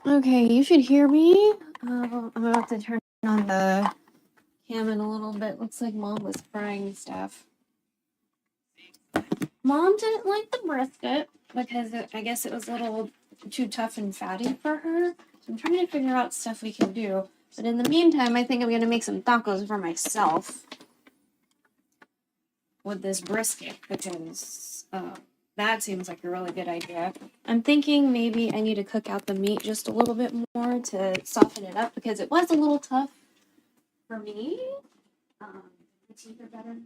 Okay, you should hear me. I'm about to turn on the cam in a little bit. Looks like Mom was frying stuff. Mom didn't like the brisket because I guess it was a little too tough and fatty for her. So I'm trying to figure out stuff we can do. But in the meantime, I think I'm going to make some tacos for myself with this brisket because that seems like a really good idea. I'm thinking maybe I need to cook out the meat just a little bit more to soften it up because it was a little tough for me. The teeth are better.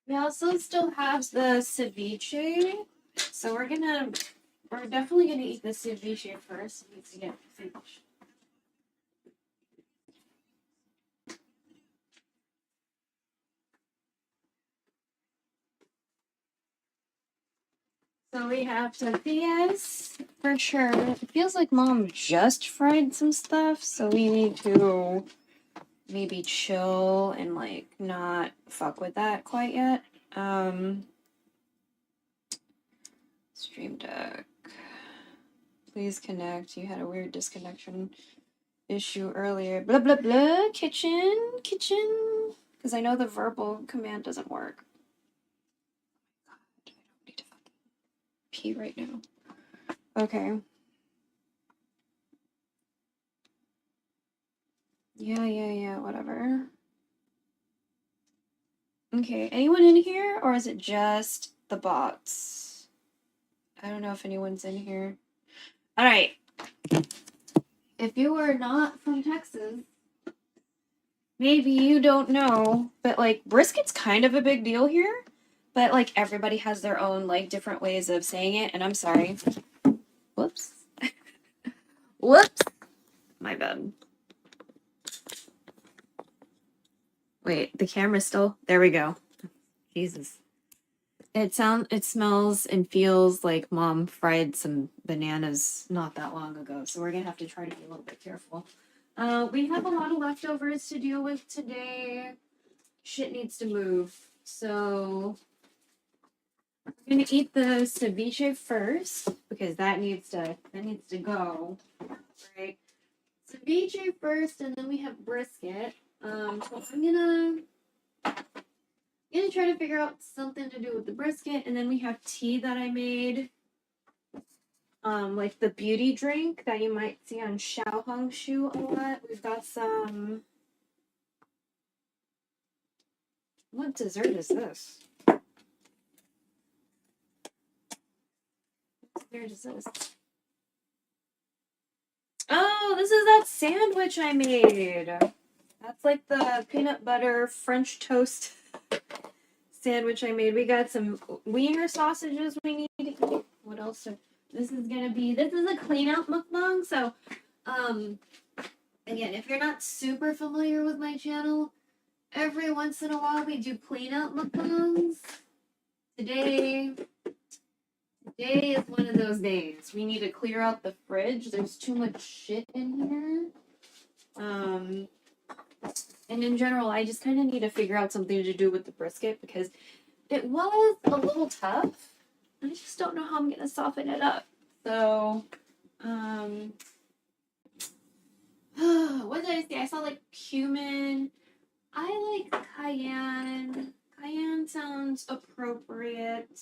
We also still have the ceviche, so we're definitely gonna eat the ceviche first. It needs to get finished. So we have tortillas for sure. It feels like Mom just fried some stuff, so we need to maybe chill and like not fuck with that quite yet. Stream Deck. Please connect. You had a weird disconnection issue earlier. Blah blah blah. Kitchen. Because I know the verbal command doesn't work. God, I don't need to fucking pee right now. Okay. Yeah, whatever. Okay, anyone in here? Or is it just the bots? I don't know if anyone's in here. Alright. If you are not from Texas, maybe you don't know, but like brisket's kind of a big deal here. But like everybody has their own like different ways of saying it, and I'm sorry. Whoops. Whoops. My bad. Wait, the camera's still. There we go. Jesus. It smells and feels like Mom fried some bananas not that long ago, so we're gonna have to try to be a little bit careful. We have a lot of leftovers to deal with today. Shit needs to move. So we're gonna eat the ceviche first because that needs to go. Right? Ceviche first, and then we have brisket. So I'm gonna try to figure out something to do with the brisket, and then we have tea that I made. Like the beauty drink that you might see on Xiaohongshu a lot. We've got some. What dessert is this? What dessert is this? Oh, this is that sandwich I made. That's like the peanut butter French toast sandwich I made. We got some wiener sausages we need to eat. What else? This is a clean out mukbang. So, again, if you're not super familiar with my channel, every once in a while we do clean out mukbangs. Today is one of those days. We need to clear out the fridge. There's too much shit in here. And in general, I just kind of need to figure out something to do with the brisket because it was a little tough. I just don't know how I'm going to soften it up. So, what did I say? I saw like cumin. I like cayenne. Cayenne sounds appropriate.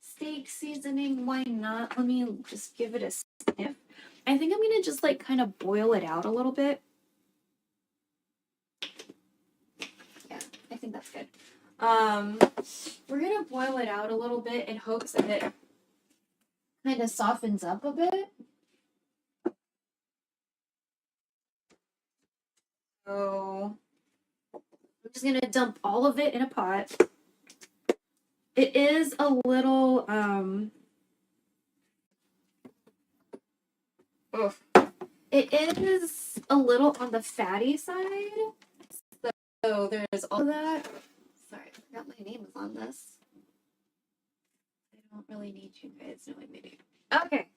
Steak seasoning, why not? Let me just give it a sniff. I think I'm going to just like kind of boil it out a little bit. Yeah, I think that's good. We're going to boil it out a little bit in hopes that it kind of softens up a bit. So I'm just going to dump all of it in a pot. It is a little, it is a little on the fatty side. So there's all that. Sorry, I forgot my name is on this. I don't really need you guys knowing my name. Okay.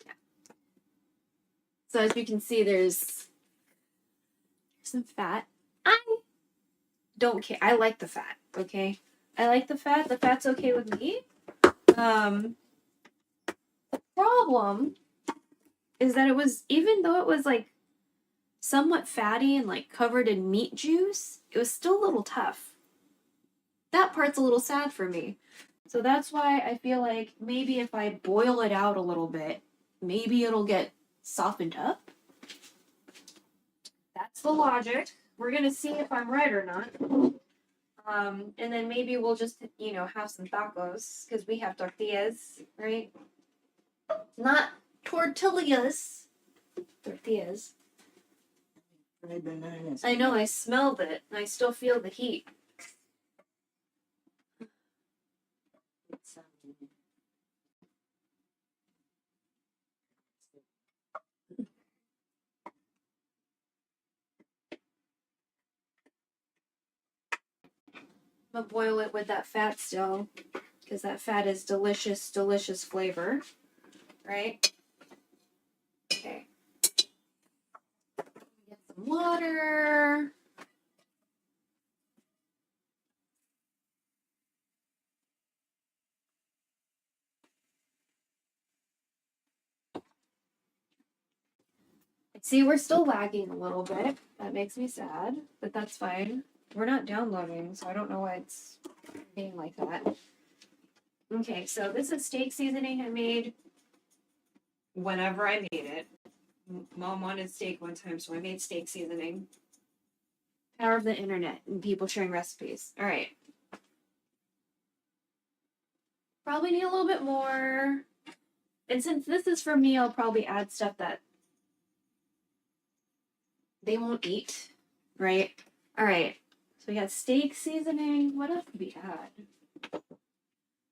Yeah. So as you can see, there's some fat. I don't care. I like the fat, okay? I like the fat. The fat's okay with me. The problem is that it was, even though it was like somewhat fatty and like covered in meat juice, it was still a little tough. That part's a little sad for me. So that's why I feel like maybe if I boil it out a little bit, maybe it'll get softened up. That's the logic. We're gonna see if I'm right or not. And then maybe we'll just, you know, have some tacos, because we have tortillas, right? Not tortillas. Tortillas. I know, I smelled it, and I still feel the heat. I'm gonna boil it with that fat still, because that fat is delicious, delicious flavor, right? Okay. Get some water. See, we're still lagging a little bit. That makes me sad, but that's fine. We're not downloading, so I don't know why it's being like that. Okay, so this is steak seasoning I made whenever I made it. Mom wanted steak one time, so I made steak seasoning. Power of the internet and people sharing recipes. All right. Probably need a little bit more. And since this is for me, I'll probably add stuff that they won't eat, right? All right. So we got steak seasoning. What else did we add?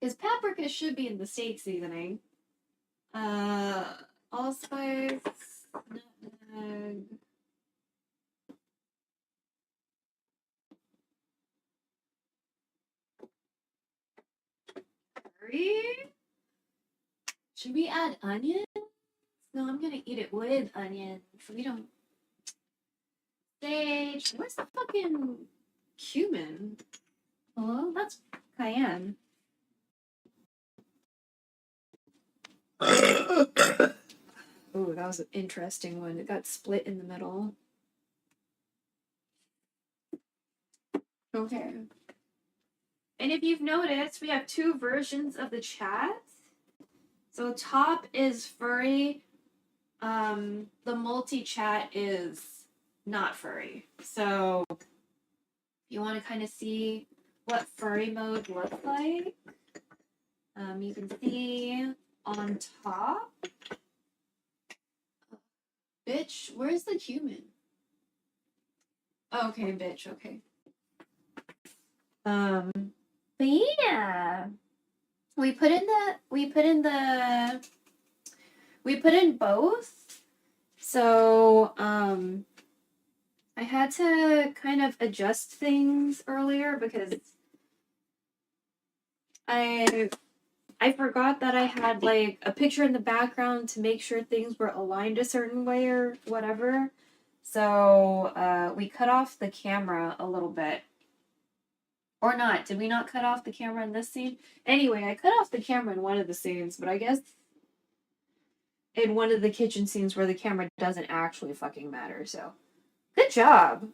Because paprika should be in the steak seasoning. Allspice, nutmeg. Curry? Should we add onions? No, I'm gonna eat it with onions. We don't. Sage. Where's the fucking cumin? Hello? That's cayenne. Ooh, that was an interesting one. It got split in the middle. Okay. And if you've noticed, we have two versions of the chat. So top is furry. The multi-chat is not furry. So if you want to kind of see what furry mode looks like, you can see on top. Bitch, where's the cumin? Okay, bitch, okay. But yeah. We put in both. So, I had to kind of adjust things earlier because I forgot that I had like a picture in the background to make sure things were aligned a certain way or whatever. So, we cut off the camera a little bit. Or not. Did we not cut off the camera in this scene? Anyway, I cut off the camera in one of the scenes, but I guess in one of the kitchen scenes where the camera doesn't actually fucking matter, so. Good job.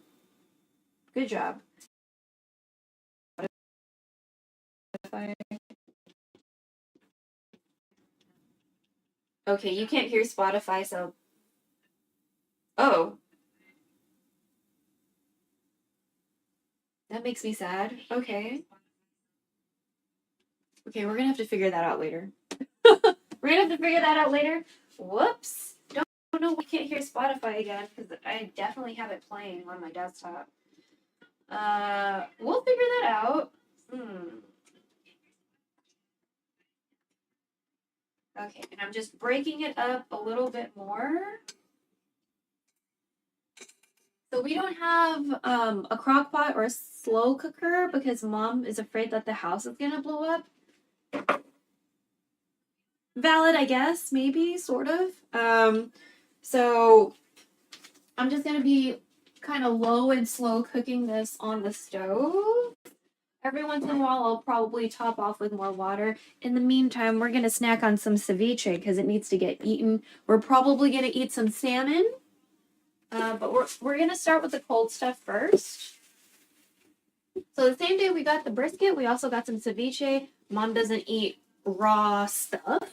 Good job. Okay, you can't hear Spotify, so. Oh. That makes me sad. Okay. Okay, we're gonna have to figure that out later. We're gonna have to figure that out later. Whoops. Don't know. We can't hear Spotify again because I definitely have it playing on my desktop. We'll figure that out. Okay, and I'm just breaking it up a little bit more. So we don't have a crock pot or a slow cooker because Mom is afraid that the house is gonna blow up. Valid, I guess, maybe, sort of. So I'm just gonna be kind of low and slow cooking this on the stove. Every once in a while, I'll probably top off with more water. In the meantime, we're gonna snack on some ceviche because it needs to get eaten. We're probably gonna eat some salmon, but we're gonna start with the cold stuff first. So the same day we got the brisket, we also got some ceviche. Mom doesn't eat raw stuff.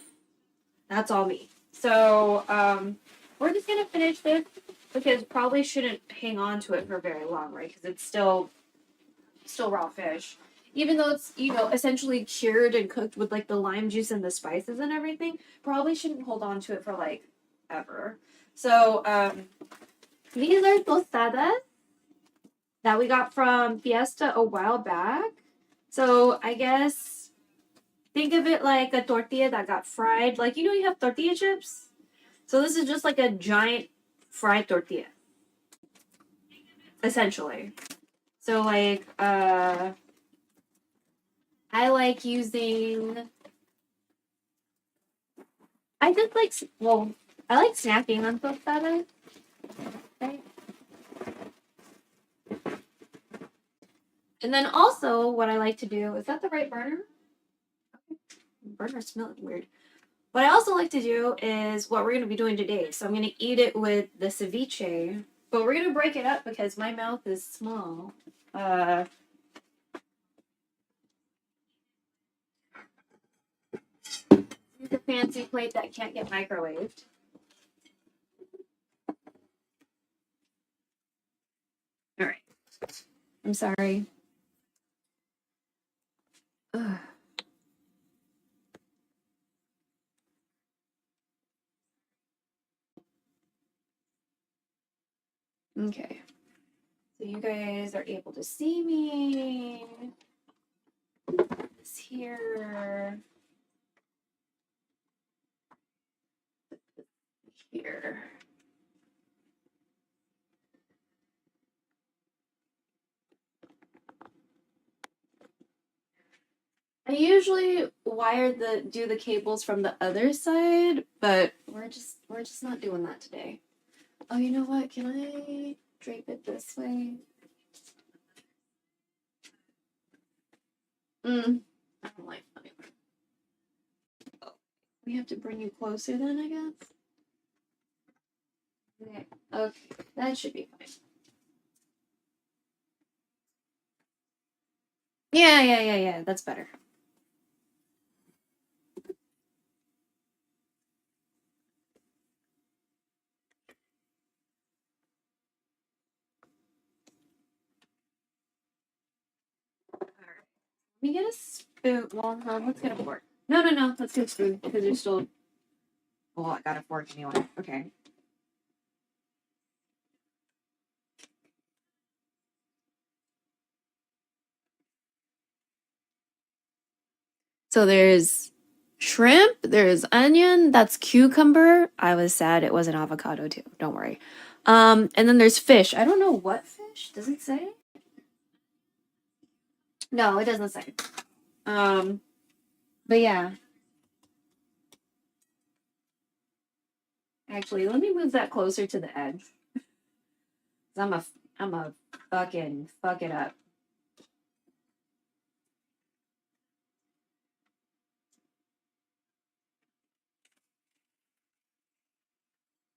That's all me. So we're just gonna finish this because probably shouldn't hang on to it for very long, right? Because it's still raw fish. Even though it's, you know, essentially cured and cooked with like the lime juice and the spices and everything, probably shouldn't hold on to it for like ever. So these are tostadas that we got from Fiesta a while back. So I guess think of it like a tortilla that got fried. Like, you know, you have tortilla chips. So this is just like a giant fried tortilla, essentially. So like I like using, I just like, well, I like snacking on tostadas. Okay. And then also what I like to do, is that the right burner? Okay. Burner smelling weird. What I also like to do is what we're going to be doing today. So I'm going to eat it with the ceviche, but we're going to break it up because my mouth is small. It's a fancy plate that can't get microwaved. All right. I'm sorry. Ugh. Okay. So you guys are able to see me. This here. Here. I usually do the cables from the other side, but we're just not doing that today. Oh, you know what? Can I drape it this way? I don't like that. Oh, we have to bring you closer then, I guess. Okay. Okay, that should be fine. Yeah. That's better. Let me get a spoon. Well, let's get a fork. No. Let's get a spoon because there's still. Well, I got a fork anyway. Okay. So there's shrimp, there's onion, that's cucumber. I was sad it was an avocado too. Don't worry. And then there's fish. I don't know what fish. Does it say? No, it doesn't say. But yeah. Actually, let me move that closer to the edge. I'm a fucking fuck it up.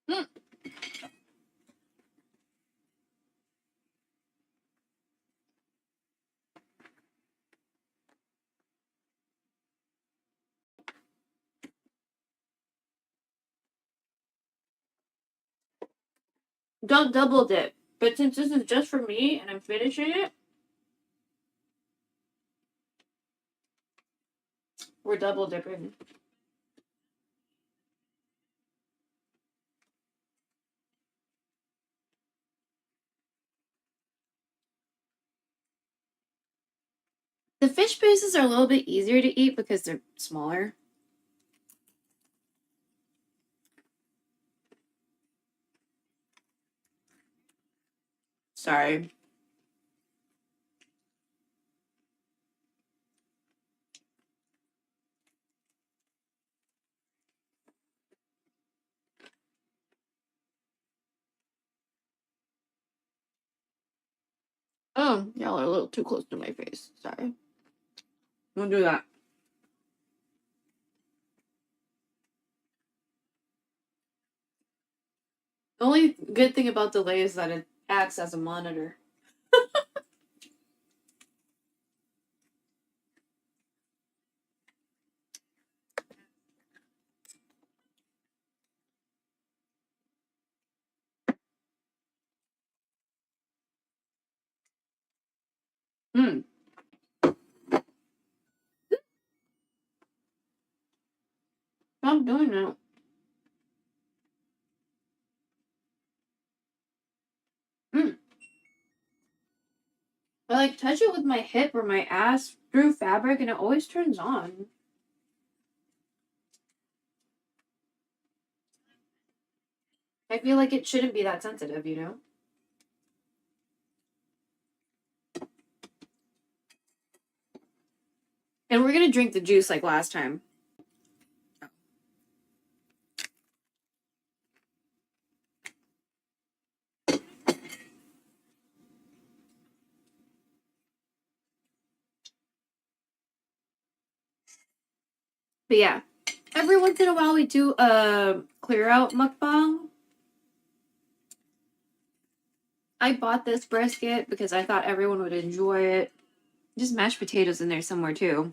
Mm. Don't double dip. But since this is just for me and I'm finishing it, we're double dipping. The fish pieces are a little bit easier to eat because they're smaller. Sorry. Oh, y'all are a little too close to my face. Sorry. Don't do that. The only good thing about delay is that it acts as a monitor. Hmm. Stop doing that. Hmm. I like touch it with my hip or my ass through fabric and it always turns on. I feel like it shouldn't be that sensitive, you know? And we're gonna drink the juice like last time. But yeah, every once in a while we do a clear out mukbang. I bought this brisket because I thought everyone would enjoy it. Just mashed potatoes in there somewhere too.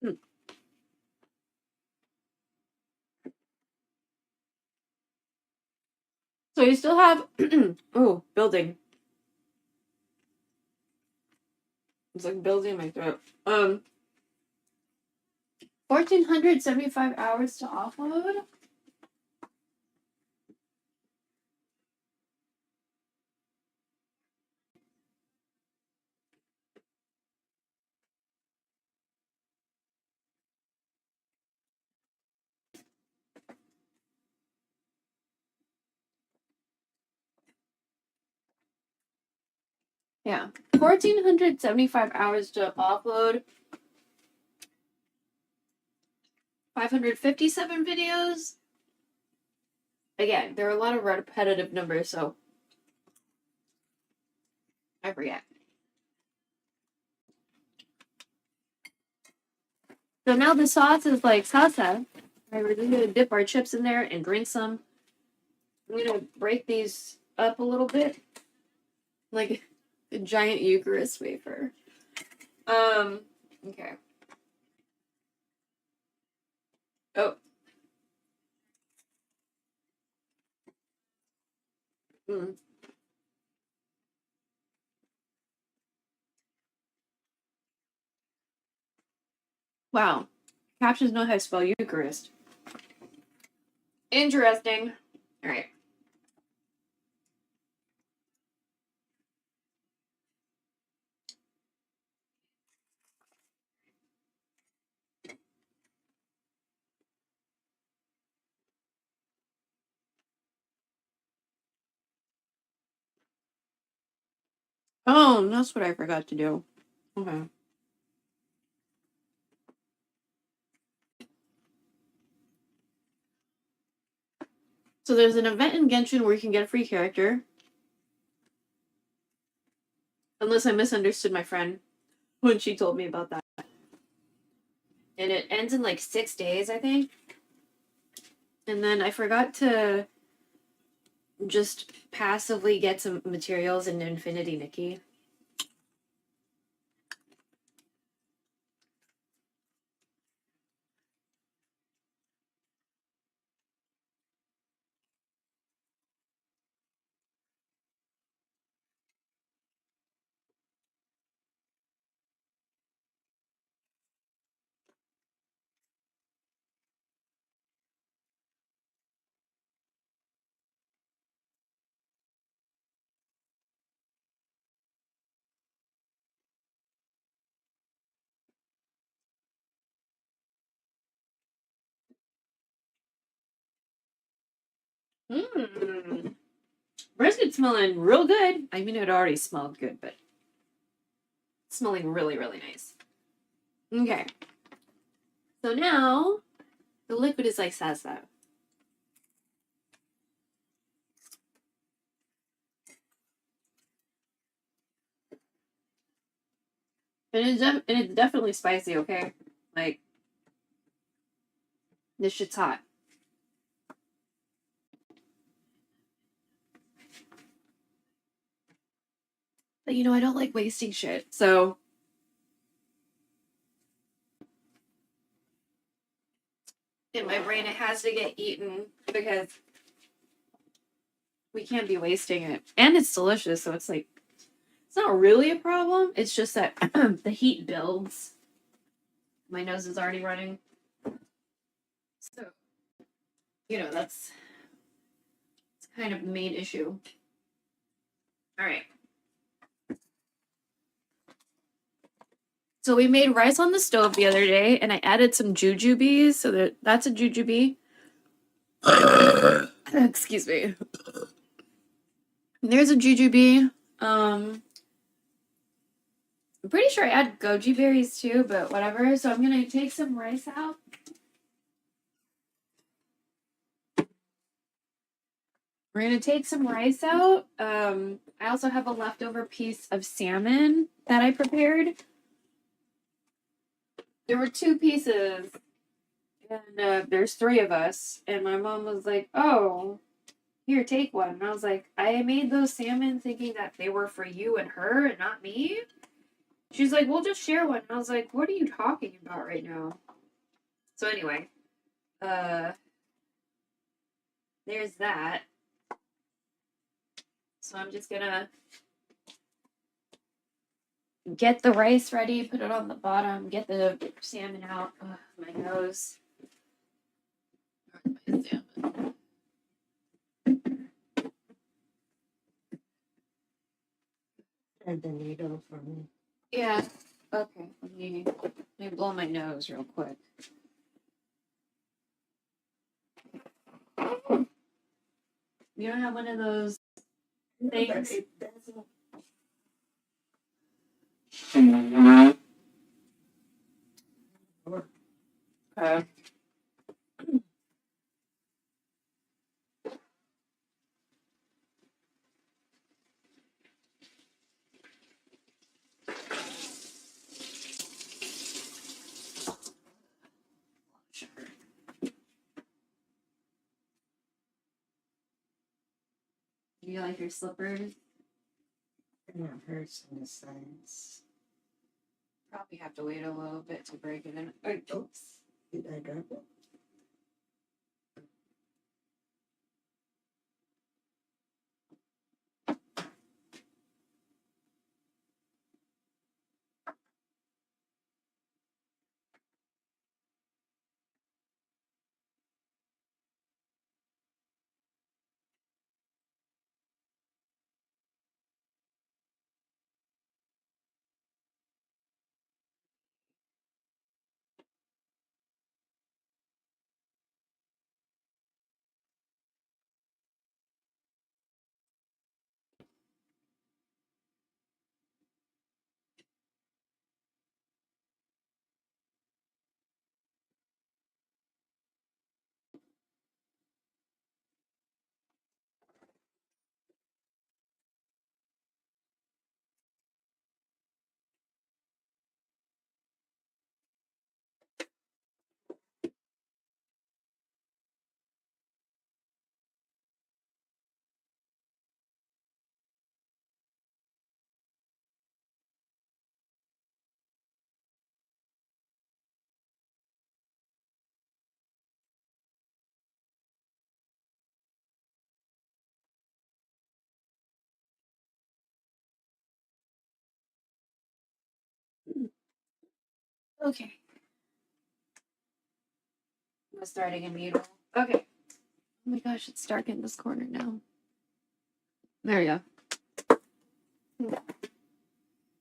Hmm. So you still have oh, building. It's like building in my throat. 1,475 hours to offload? Yeah. 1,475 hours to offload. 557 videos. Again, there are a lot of repetitive numbers, so I forget. So now the sauce is like salsa. Right, we're just gonna dip our chips in there and drink some. I'm gonna break these up a little bit, like a giant Eucharist wafer. Okay. Oh. Mm. Wow. Captions know how to spell Eucharist. Interesting. All right. Oh, that's what I forgot to do. Okay. So there's an event in Genshin where you can get a free character. Unless I misunderstood my friend when she told me about that. And it ends in like 6 days, I think. And then I forgot to just passively get some materials in Infinity Nikki. Mmm. Brisket smelling real good. I mean, it already smelled good, but it's smelling really, really nice. Okay. So now the liquid is like salsa. And it's definitely spicy, okay? Like, this shit's hot. But you know, I don't like wasting shit. So in my brain, it has to get eaten because we can't be wasting it. And it's delicious, so it's like, it's not really a problem. It's just that the heat builds. My nose is already running. So, you know, it's kind of the main issue. All right. So we made rice on the stove the other day, and I added some jujubes. So that's a jujube. Excuse me. There's a jujube. I'm pretty sure I add goji berries too, but whatever. So I'm gonna take some rice out. We're gonna take some rice out. I also have a leftover piece of salmon that I prepared. There were 2 pieces, and there's 3 of us. And my mom was like, "Oh, here, take one." And I was like, "I made those salmon thinking that they were for you and her and not me." She's like, "We'll just share one." And I was like, "What are you talking about right now?" So anyway, there's that. So I'm just gonna get the rice ready, put it on the bottom, get the salmon out. Ugh, my nose. Where's my salmon? And the needle for me. Yeah. Okay. Let me blow my nose real quick. You don't have one of those things? It doesn't. Okay. Do you like your slippers? And it hurts on the sides. Probably have to wait a little bit to break it in. Oops. Did I drop it? Okay. I'm starting a needle. Okay. Oh my gosh, it's dark in this corner now. There we go.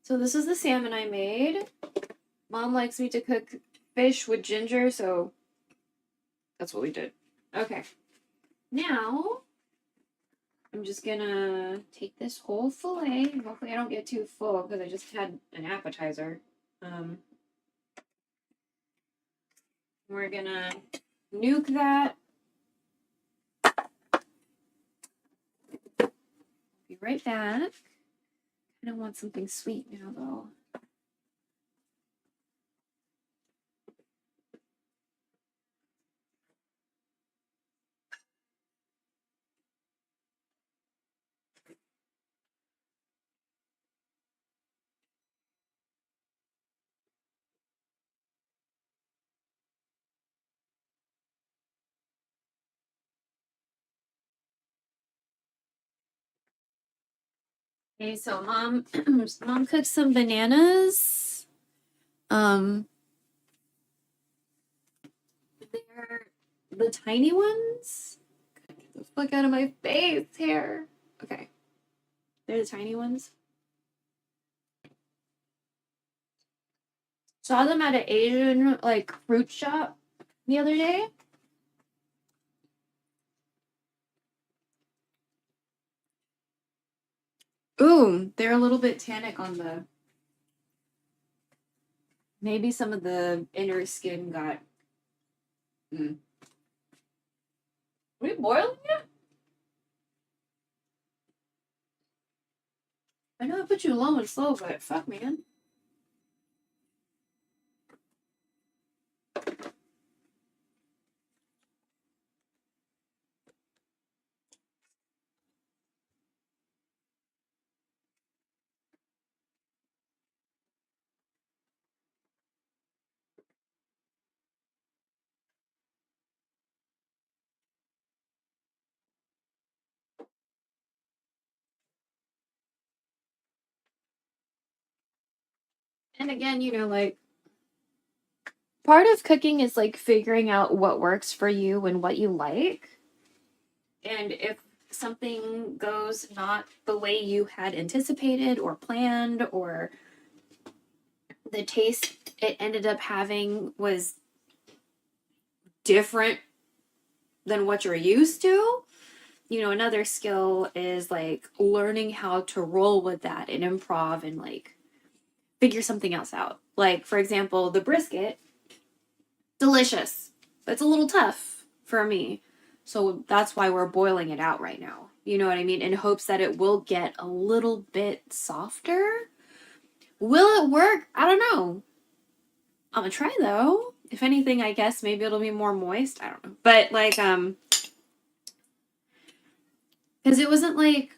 So this is the salmon I made. Mom likes me to cook fish with ginger, so that's what we did. Okay. Now, I'm just gonna take this whole fillet. Hopefully I don't get too full because I just had an appetizer. We're gonna nuke that. Be right back. I don't want something sweet now, though. Okay, so mom cooked some bananas. They're the tiny ones. Get the fuck out of my face here. Okay. They're the tiny ones. Saw them at an Asian like fruit shop the other day. Ooh, they're a little bit tannic on the. Maybe some of the inner skin got. Are we boiling it? I know I put you low and slow, but fuck, man. And again, like part of cooking is like figuring out what works for you and what you like. And if something goes not the way you had anticipated or planned, or the taste it ended up having was different than what you're used to, another skill is like learning how to roll with that and improv and like figure something else out. Like, for example, the brisket, delicious. It's a little tough for me. So that's why we're boiling it out right now. You know what I mean? In hopes that it will get a little bit softer. Will it work? I don't know. I'm gonna try though. If anything, I guess maybe it'll be more moist. I don't know. But like, because it wasn't like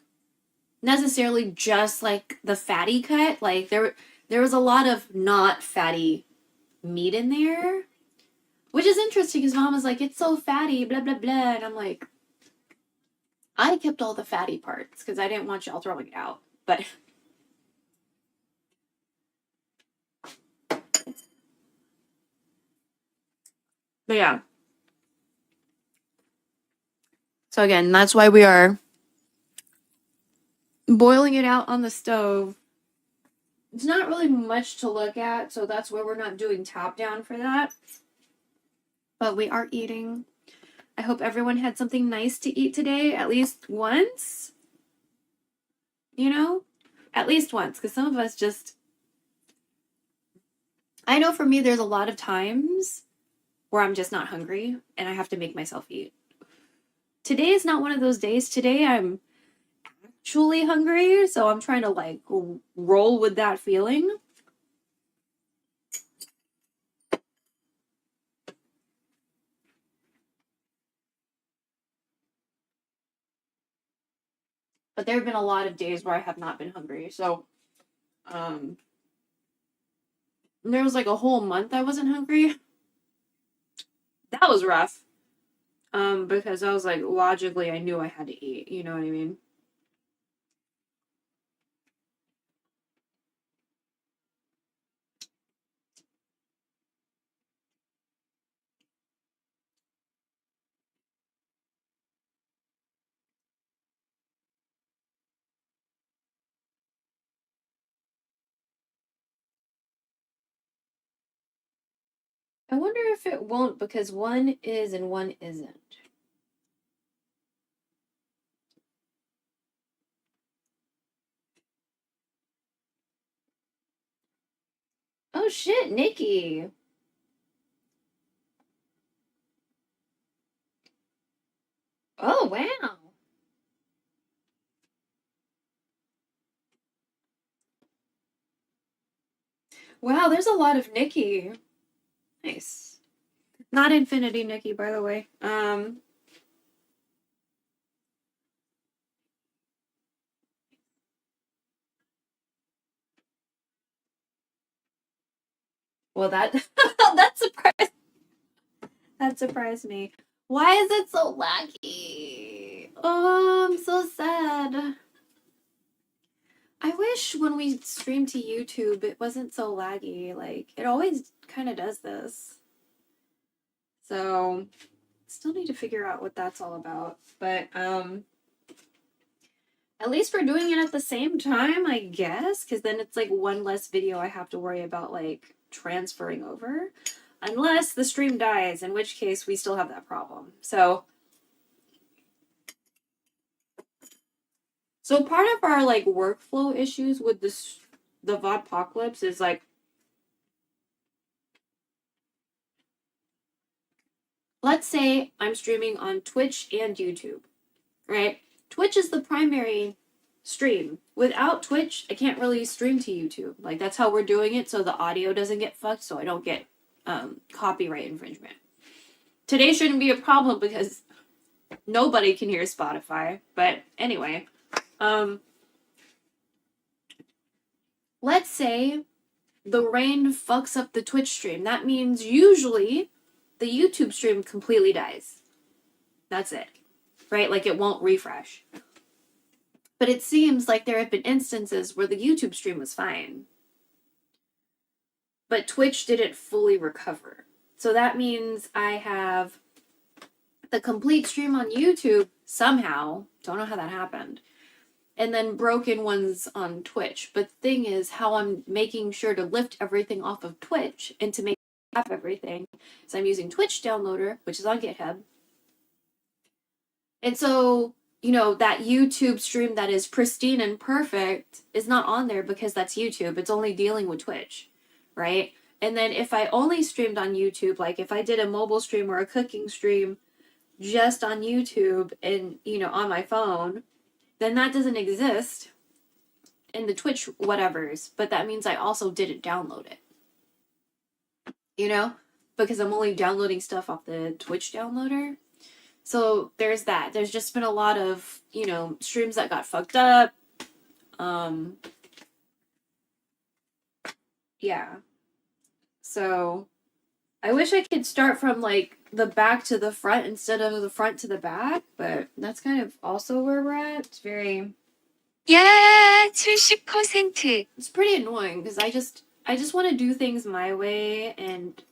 necessarily just like the fatty cut. Like there was a lot of not fatty meat in there, which is interesting because mom was like, it's so fatty, blah blah blah, and I'm like, I kept all the fatty parts because I didn't want y'all throwing it out. But yeah. So again, that's why we are boiling it out on the stove. It's not really much to look at, so that's why we're not doing top down for that. But we are eating. I hope everyone had something nice to eat today, at least once. At least once, because some of us just. I know for me, there's a lot of times where I'm just not hungry and I have to make myself eat. Today is not one of those days. Today I'm actually hungry, so I'm trying to like roll with that feeling. But there have been a lot of days where I have not been hungry. So there was like a whole month I wasn't hungry. That was rough. Because I was like, logically I knew I had to eat, you know what I mean? I wonder if it won't because one is and one isn't. Oh shit, Nikki. Oh wow. Wow, there's a lot of Nikki. Nice. Not Infinity Nikki, by the way. Well that that surprised me. Why is it so laggy? Oh, I'm so sad. I wish when we stream to YouTube it wasn't so laggy. Like, it always kind of does this. So, still need to figure out what that's all about. But, at least we're doing it at the same time, I guess, because then it's like one less video I have to worry about, like, transferring over. Unless the stream dies, in which case we still have that problem. So part of our, like, workflow issues with this, the VODpocalypse is, like, let's say I'm streaming on Twitch and YouTube, right? Twitch is the primary stream. Without Twitch, I can't really stream to YouTube. Like, that's how we're doing it so the audio doesn't get fucked, so I don't get copyright infringement. Today shouldn't be a problem because nobody can hear Spotify. But anyway, let's say the rain fucks up the Twitch stream. That means usually the YouTube stream completely dies. That's it. Right? Like, it won't refresh. But it seems like there have been instances where the YouTube stream was fine. But Twitch didn't fully recover. So that means I have the complete stream on YouTube somehow. Don't know how that happened. And then broken ones on Twitch. But the thing is, how I'm making sure to lift everything off of Twitch and to make up everything is I'm using Twitch Downloader, which is on GitHub. And so, you know, that YouTube stream that is pristine and perfect is not on there because that's YouTube. It's only dealing with Twitch, right? And then if I only streamed on YouTube, like if I did a mobile stream or a cooking stream just on YouTube and, you know, on my phone, then that doesn't exist in the Twitch whatevers. But that means I also didn't download it, you know, because I'm only downloading stuff off the Twitch downloader. So there's that. There's just been a lot of, you know, streams that got fucked up. Yeah. So I wish I could start from like the back to the front instead of the front to the back, but that's kind of also where we're at. It's very 야, 70%. it's pretty annoying because I just want to do things my way and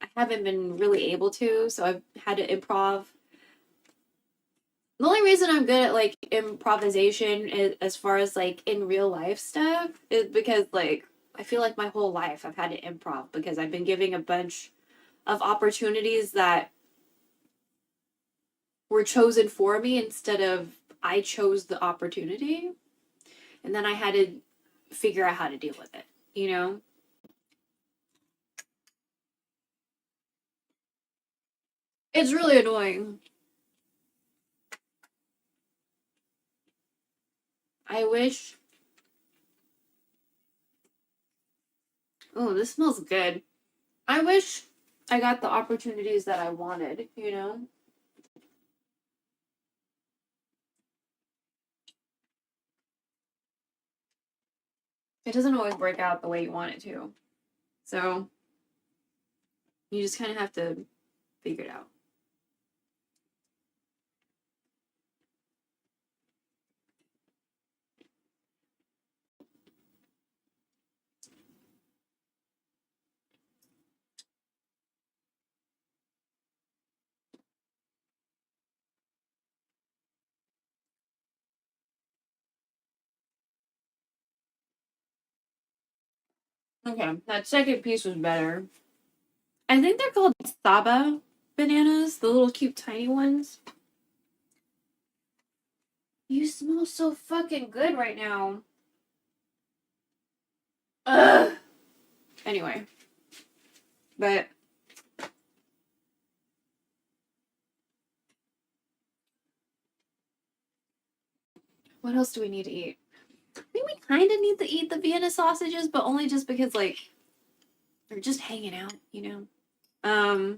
I haven't been really able to, so I've had to improv. The only reason I'm good at like improvisation is, as far as like in real life stuff, is because like I feel like my whole life I've had to improv because I've been giving a bunch of opportunities that were chosen for me instead of I chose the opportunity. And then I had to figure out how to deal with it, you know? It's really annoying. I wish. Oh, this smells good. I wish I got the opportunities that I wanted, you know? It doesn't always work out the way you want it to. So you just kind of have to figure it out. Okay, that second piece was better. I think they're called Saba bananas, the little cute tiny ones. You smell so fucking good right now. Ugh. Anyway. But what else do we need to eat? I think we kind of need to eat the Vienna sausages, but only just because, like, they're just hanging out, you know? Oh.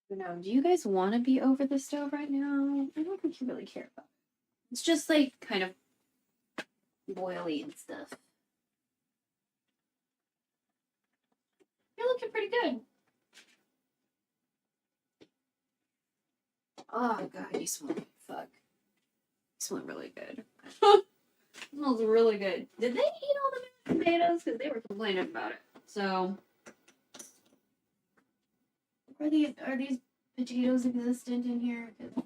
No, do you guys want to be over the stove right now? I don't think you really care about it. It's just, like, kind of boily and stuff. You're looking pretty good. Oh, God, you smell like fuck. You smell really good. Smells really good. Did they eat all the mashed potatoes? Because they were complaining about it. So, are these potatoes existent in here? 'Cause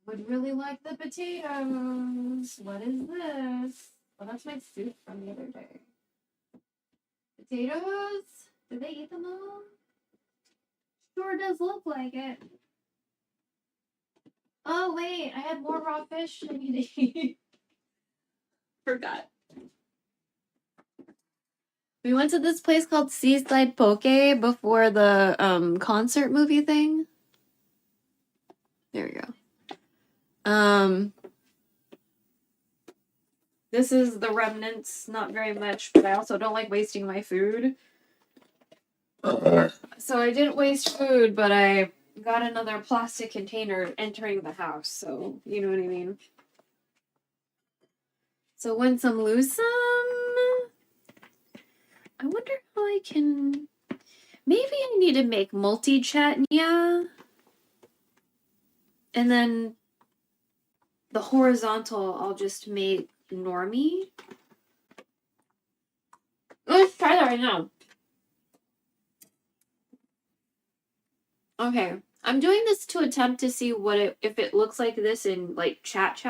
would really like the potatoes. What is this? Well, that's my soup from the other day. Potatoes? Did they eat them all? Sure does look like it. Oh, wait. I had more raw fish I need to eat. Forgot. We went to this place called Seaside Poke before the concert movie thing. There we go. This is the remnants, not very much, but I also don't like wasting my food. So I didn't waste food, but I got another plastic container entering the house, so you know what I mean. So win some, lose some. I wonder how I can. Maybe I need to make multi-chat, yeah. And then the horizontal, I'll just make normie. Let's try that right now. Okay, I'm doing this to attempt to see if it looks like this in like chat.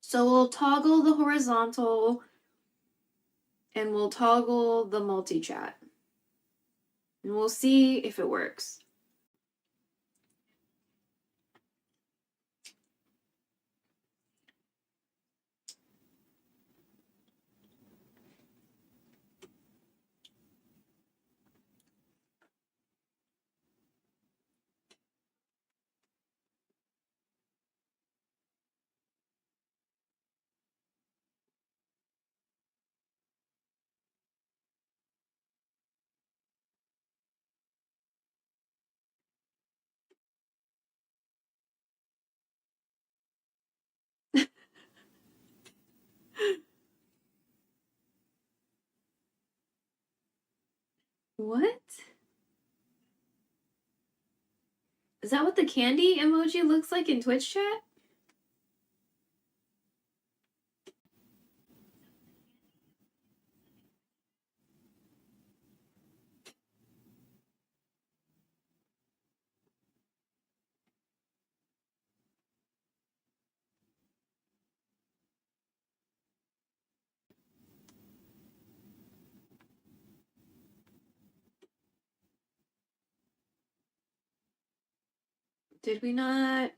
So we'll toggle the horizontal and we'll toggle the multi-chat. And we'll see if it works. What? Is that what the candy emoji looks like in Twitch chat? Did we not?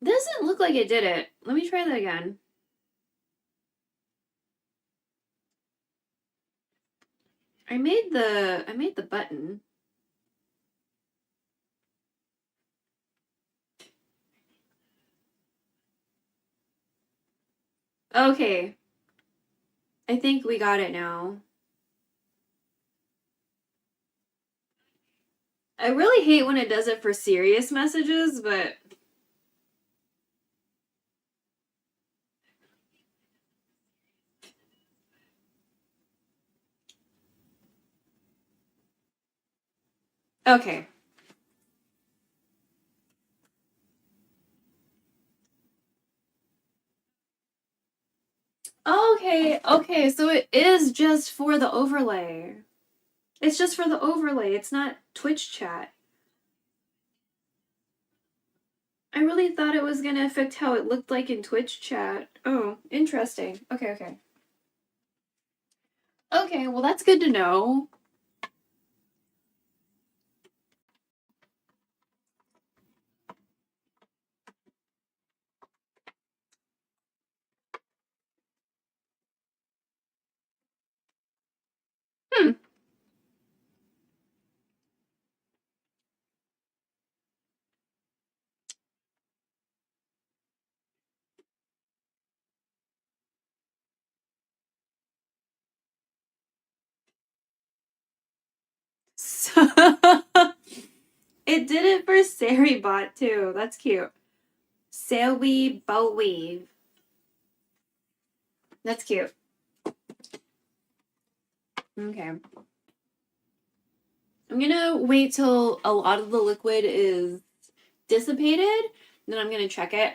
Doesn't look like it did it. Let me try that again. I made the button. Okay. I think we got it now. I really hate when it does it for serious messages, but okay. Okay, so it is just for the overlay. It's just for the overlay. It's not Twitch chat. I really thought it was gonna affect how it looked like in Twitch chat. Oh, interesting. Okay. Okay, well that's good to know. Hmm. So it did it for Saribot too. That's cute. Sailweave Bowweave. That's cute. Okay. I'm gonna wait till a lot of the liquid is dissipated, then I'm gonna check it.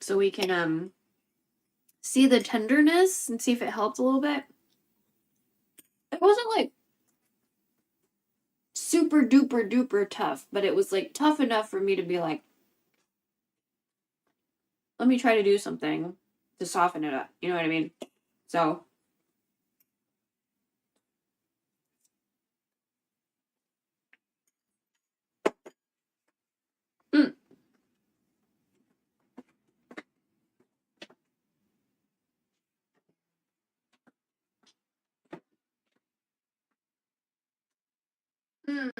So we can see the tenderness and see if it helped a little bit. It wasn't like super duper duper tough, but it was like tough enough for me to be like, let me try to do something to soften it up. You know what I mean? So mm. Mm.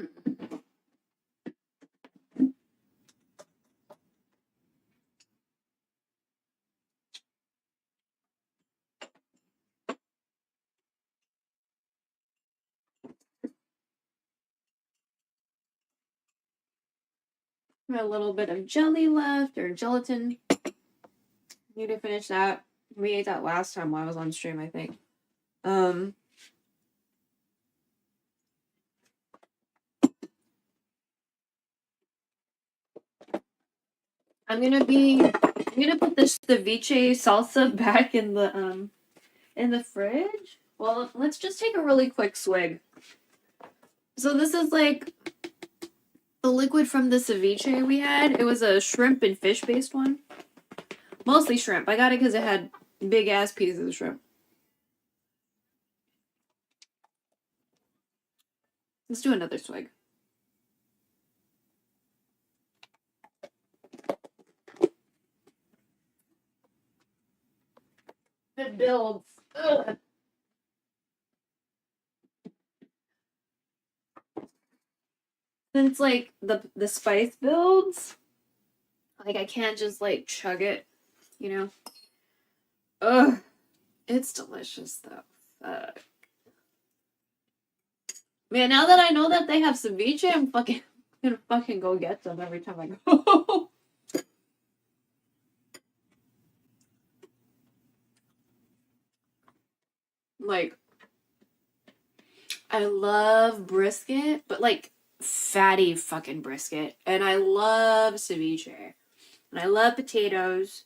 A little bit of jelly left, or gelatin. Need to finish that. We ate that last time while I was on stream, I think. I'm gonna put this ceviche salsa back in the fridge. Well, let's just take a really quick swig. So this is like the liquid from the ceviche we had. It was a shrimp and fish based one. Mostly shrimp. I got it because it had big ass pieces of shrimp. Let's do another swig. It builds. Ugh. Since like the spice builds, like I can't just like chug it, you know. Ugh, it's delicious though. Fuck. Man, now that I know that they have ceviche, I'm gonna fucking go get some every time I go. Like, I love brisket, but like fatty fucking brisket, and I love ceviche, and I love potatoes.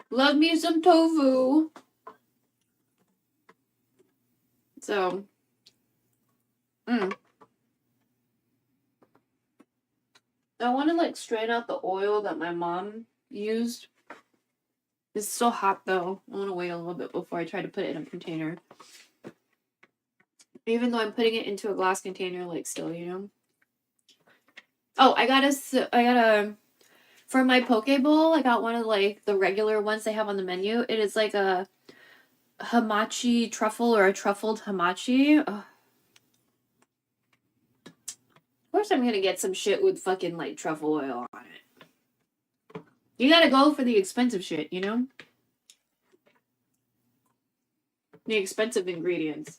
Love me some tofu. So, I want to like strain out the oil that my mom used. It's still hot though. I want to wait a little bit before I try to put it in a container. Even though I'm putting it into a glass container, like still, you know. Oh, I got a for my poke bowl. I got one of like the regular ones they have on the menu. It is like a hamachi truffle or a truffled hamachi. Ugh. Of course, I'm gonna get some shit with fucking like truffle oil on it. You gotta go for the expensive shit, you know? the expensive ingredients.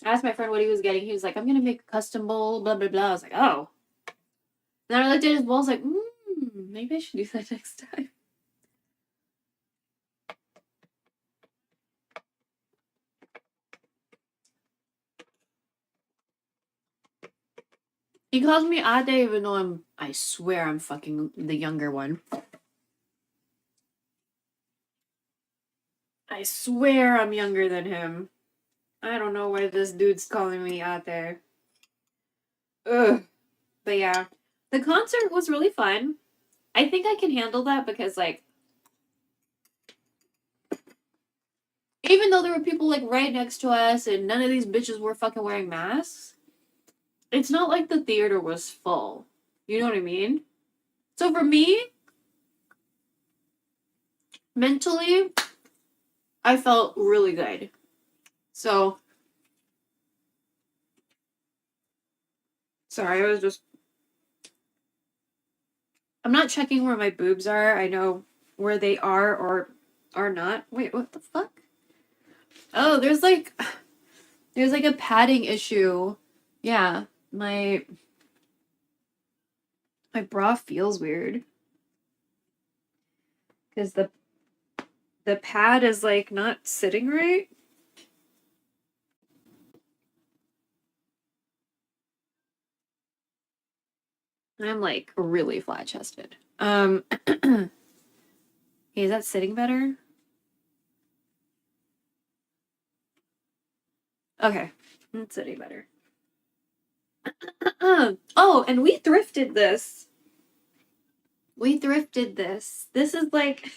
I asked my friend what he was getting. He was like, I'm gonna make a custom bowl, blah blah blah. I was like, oh. And then I looked at his bowl, I was like, maybe I should do that next time. He calls me Ade even though I swear I'm fucking the younger one. I swear I'm younger than him. I don't know why this dude's calling me Ade. Ugh. But yeah. The concert was really fun. I think I can handle that because, like, even though there were people, like, right next to us and none of these bitches were fucking wearing masks, it's not like the theater was full. You know what I mean? So for me, mentally, I felt really good. So, sorry, I was just... I'm not checking where my boobs are. I know where they are or are not. Wait, what the fuck? Oh, there's like a padding issue. Yeah, my bra feels weird. Because the pad is like not sitting right. I'm like really flat chested. Hey, is that sitting better? Okay, that's sitting better. Oh, and we thrifted this. This is like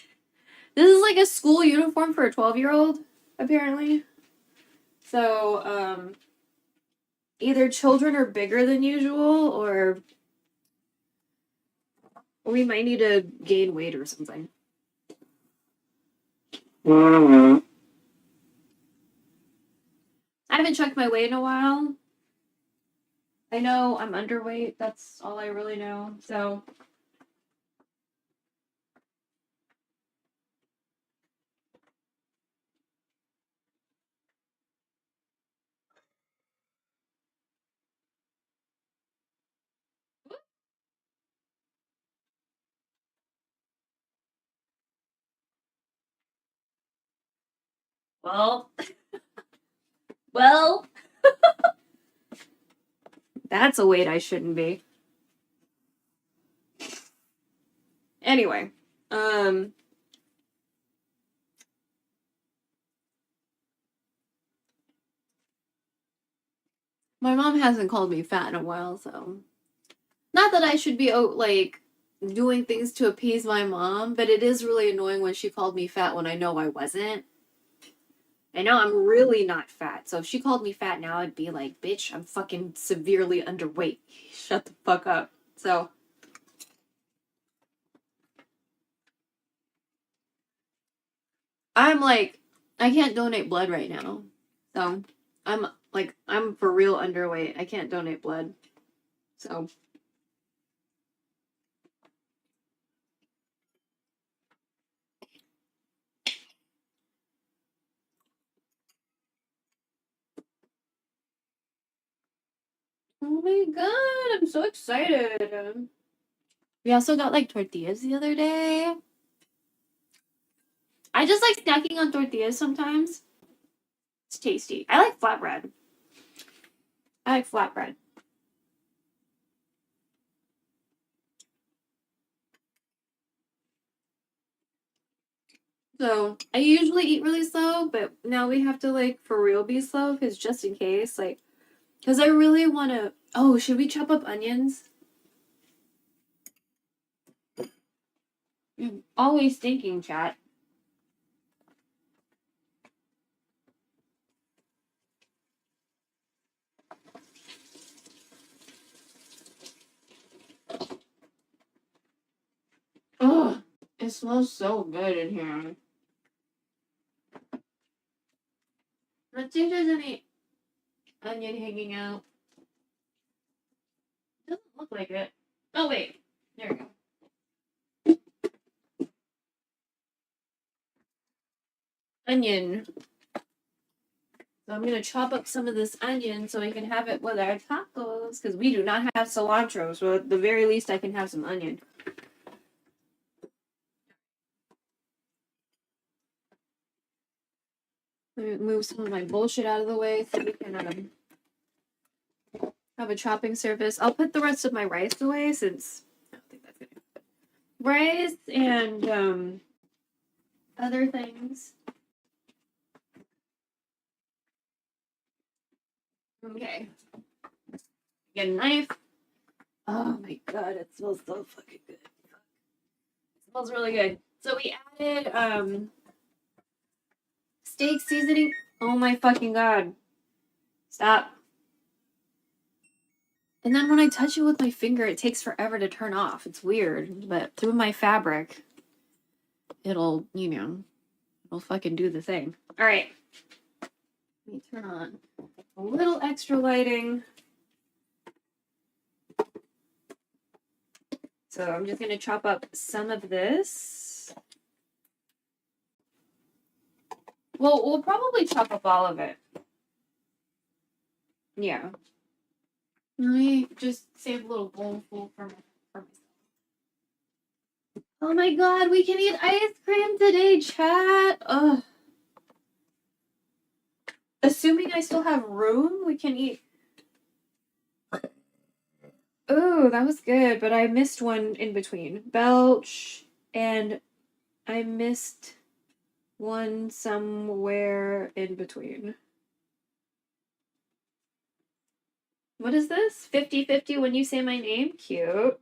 a school uniform for a 12-year-old, apparently. So, either children are bigger than usual or we might need to gain weight or something. I haven't checked my weight in a while. I know I'm underweight. That's all I really know. So, well, that's a weight I shouldn't be. Anyway, my mom hasn't called me fat in a while, so not that I should be like doing things to appease my mom, but it is really annoying when she called me fat when I know I wasn't. I know I'm really not fat, so if she called me fat now, I'd be like, bitch, I'm fucking severely underweight. Shut the fuck up. So, I'm like, I can't donate blood right now. So, I'm for real underweight. I can't donate blood. So, oh my god, I'm so excited. We also got like tortillas the other day. I just like snacking on tortillas sometimes. It's tasty. I like flatbread. So I usually eat really slow, but now we have to like for real be slow because just in case, like, because I really want to. Oh, should we chop up onions? I'm always thinking, chat. Oh, it smells so good in here. Let's see if there's any onion hanging out. Doesn't look like it. Oh wait, there we go. Onion. So I'm gonna chop up some of this onion so I can have it with our tacos, because we do not have cilantro, so at the very least I can have some onion. Let me move some of my bullshit out of the way so we can have a chopping surface. I'll put the rest of my rice away since I don't think that's gonna rice and other things. Okay. Get a knife. Oh my god, it smells so fucking good. It smells really good. So we added steak seasoning. Oh my fucking god. Stop. And then when I touch it with my finger, it takes forever to turn off. It's weird, but through my fabric, it'll, it'll fucking do the thing. All right. Let me turn on a little extra lighting. So I'm just going to chop up some of this. Well, we'll probably chop up all of it. Yeah. Let me just save a little bowl full for myself. Oh my god, we can eat ice cream today, chat. Ugh. Assuming I still have room, we can eat. Oh, that was good, but I missed one in between. Belch, and I missed one somewhere in between. What is this? 50-50 when you say my name? Cute.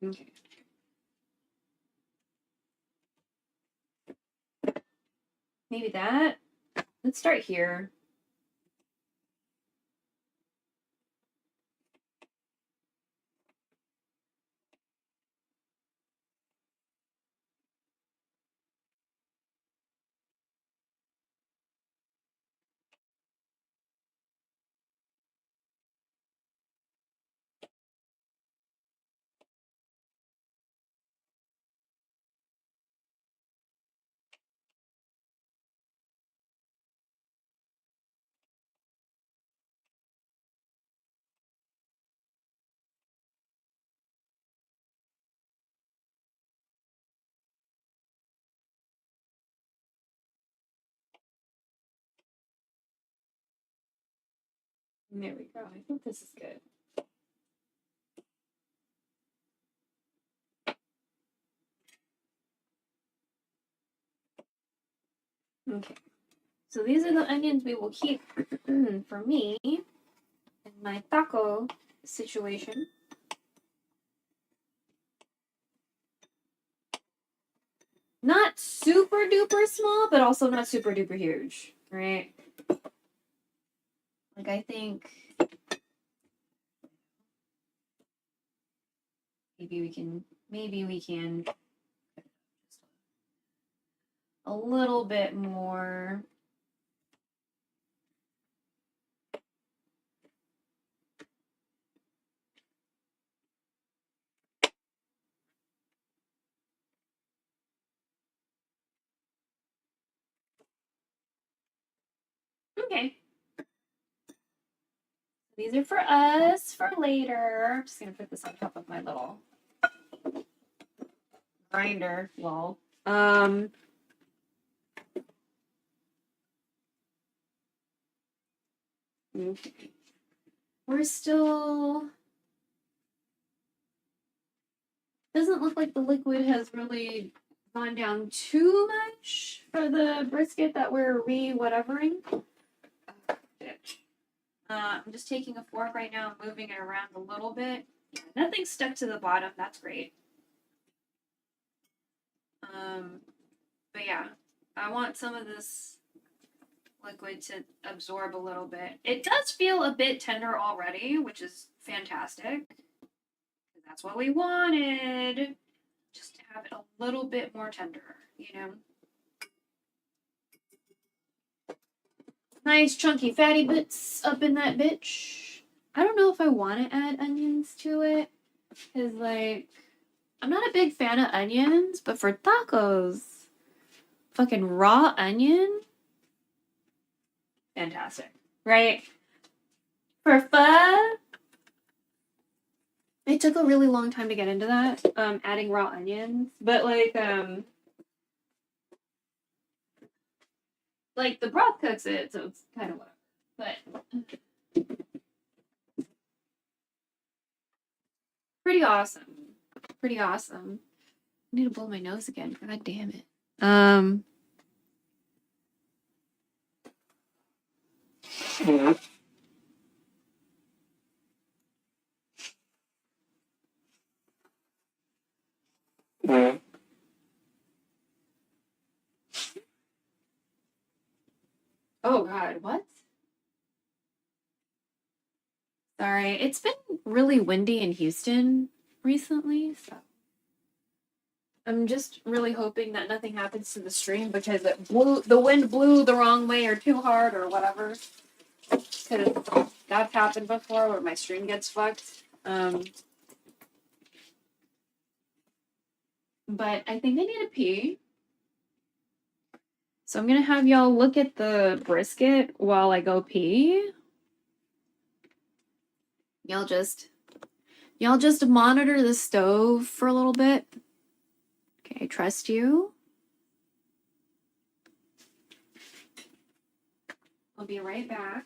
Okay. Maybe that. Let's start here. There we go. I think this is good. Okay. So these are the onions we will keep for me in my taco situation. Not super duper small, but also not super duper huge, right? Like I think maybe we can a little bit more. Okay. These are for us for later. I'm just gonna put this on top of my little grinder. Lol. Okay. We're still. Doesn't look like the liquid has really gone down too much for the brisket that we're re-whatevering. I'm just taking a fork right now and moving it around a little bit. Yeah, nothing stuck to the bottom. That's great. But yeah, I want some of this liquid to absorb a little bit. It does feel a bit tender already, which is fantastic. That's what we wanted. Just to have it a little bit more tender, Nice chunky fatty bits up in that bitch. I don't know if I want to add onions to it. Because, I'm not a big fan of onions, but for tacos, fucking raw onion, fantastic, right? For pho, it took a really long time to get into that, adding raw onions, but like the broth cooks it, so it's kind of whatever. But pretty awesome. Pretty awesome. I need to blow my nose again. God damn it. Oh God, what? Sorry, it's been really windy in Houston recently, so I'm just really hoping that nothing happens to the stream because the wind blew the wrong way or too hard or whatever. Because that's happened before where my stream gets fucked. But I think I need to pee. So I'm gonna have y'all look at the brisket while I go pee. Y'all just monitor the stove for a little bit. Okay, I trust you. I'll be right back.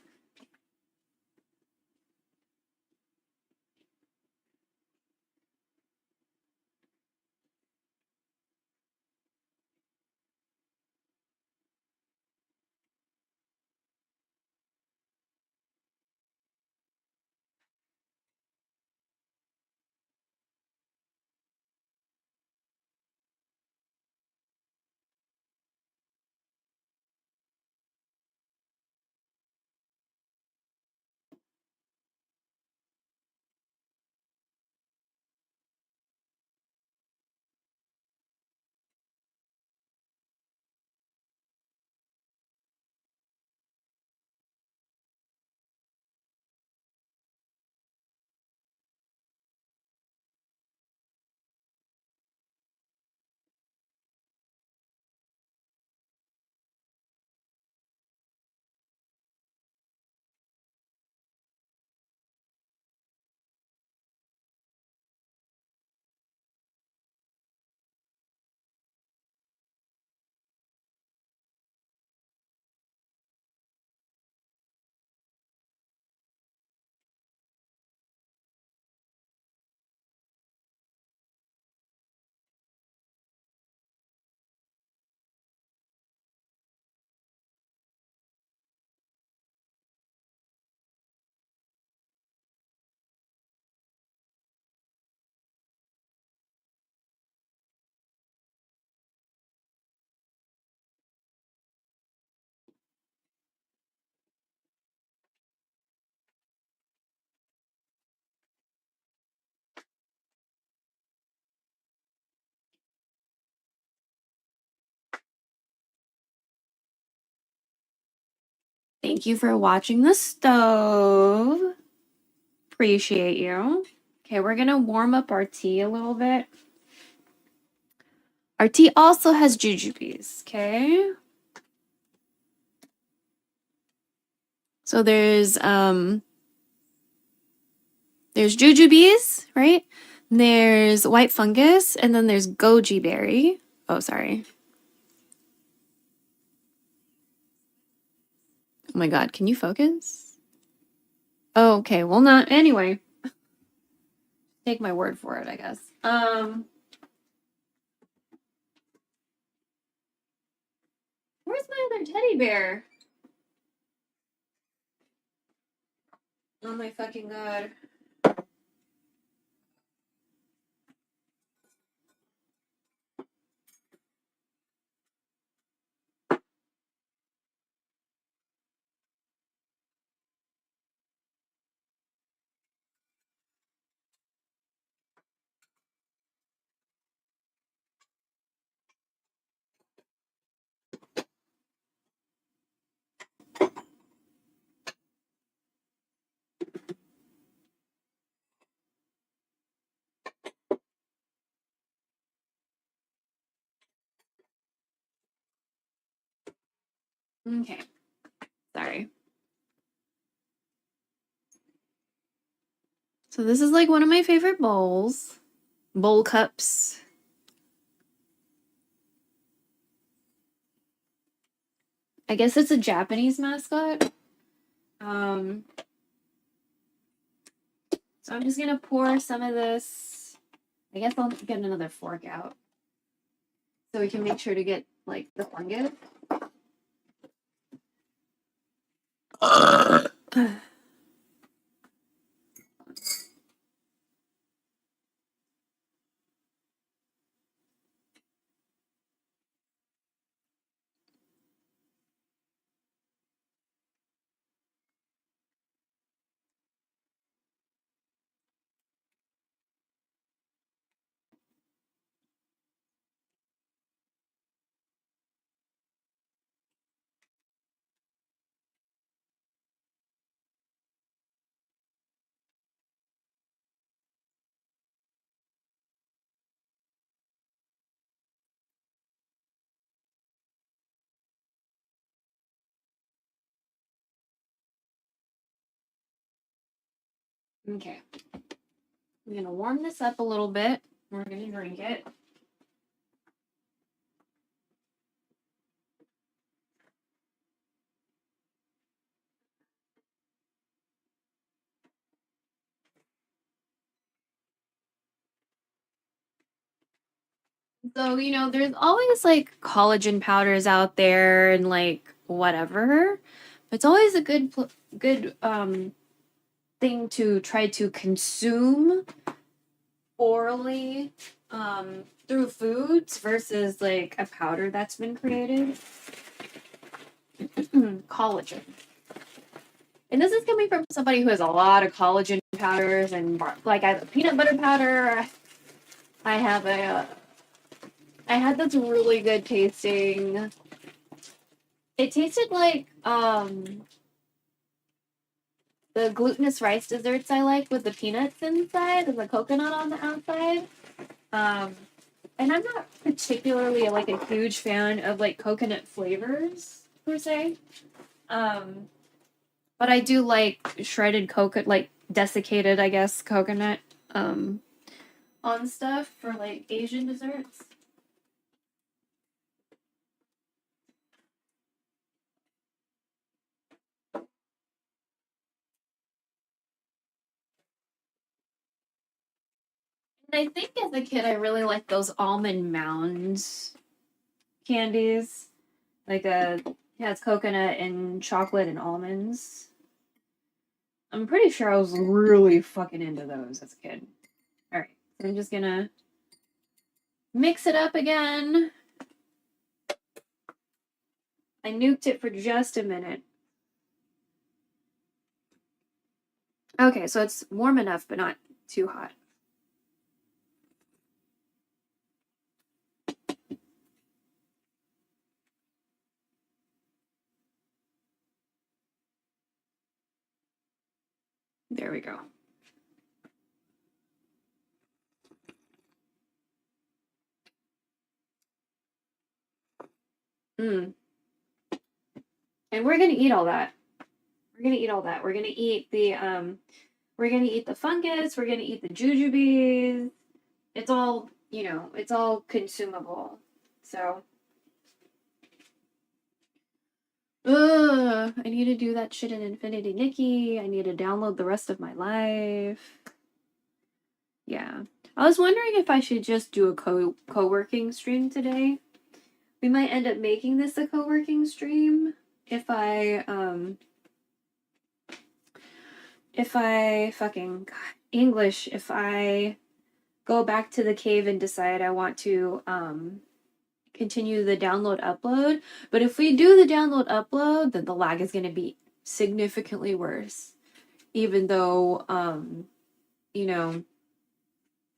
Thank you for watching the stove. Appreciate you. Okay, we're gonna warm up our tea a little bit. Our tea also has jujubes, okay? So there's jujubes, right? There's white fungus, and then there's goji berry. Oh, sorry. Oh my god, can you focus? Oh, okay, well not anyway. Take my word for it, I guess. Where's my other teddy bear? Oh my fucking god. Okay. Sorry. So this is like one of my favorite bowls. Bowl cups. I guess it's a Japanese mascot. So I'm just gonna pour some of this. I guess I'll get another fork out so we can make sure to get like the fungus. Okay. I'm gonna warm this up a little bit. We're gonna drink it. So, there's always like collagen powders out there and like whatever. It's always a good thing to try to consume orally through foods versus like a powder that's been created. Collagen. And this is coming from somebody who has a lot of collagen powders and like I have a peanut butter powder. I have I had this really good tasting. It tasted like the glutinous rice desserts I like with the peanuts inside and the coconut on the outside. And I'm not particularly like a huge fan of like coconut flavors per se. But I do like shredded coconut, like desiccated, I guess, coconut on stuff for like Asian desserts. And I think as a kid, I really liked those almond mounds candies. Like it has coconut and chocolate and almonds. I'm pretty sure I was really fucking into those as a kid. All right, so I'm just gonna mix it up again. I nuked it for just a minute. Okay, so it's warm enough, but not too hot. There we go. And we're gonna eat all that. We're gonna eat all that. We're gonna eat the fungus, we're gonna eat the jujubes. It's all, it's all consumable. So I need to do that shit in Infinity Nikki. I need to download the rest of my life. Yeah. I was wondering if I should just do a co-working stream today. We might end up making this a co-working stream if I fucking English, if I go back to the cave and decide I want to continue the download upload. But if we do the download upload, then the lag is going to be significantly worse. Even though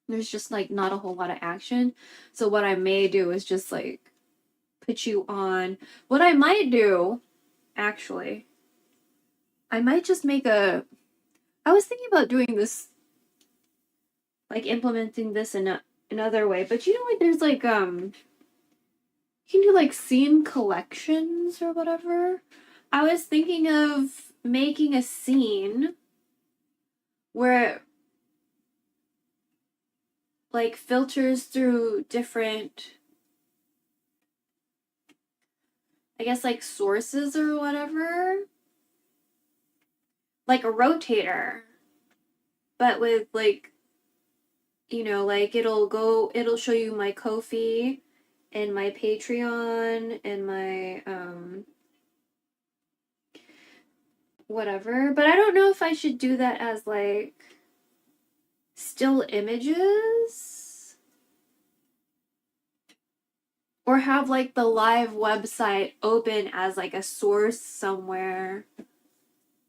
there's just like not a whole lot of action. So what I may do is just like put you on. What I might do, actually, I might just make I was thinking about doing this, like implementing this in another way, but like there's like can do like scene collections or whatever. I was thinking of making a scene where it like filters through different, I guess, like sources or whatever. Like a rotator, but with like, you know, like it'll show you my Ko-fi and my Patreon and my whatever. But I don't know if I should do that as like still images or have like the live website open as like a source somewhere,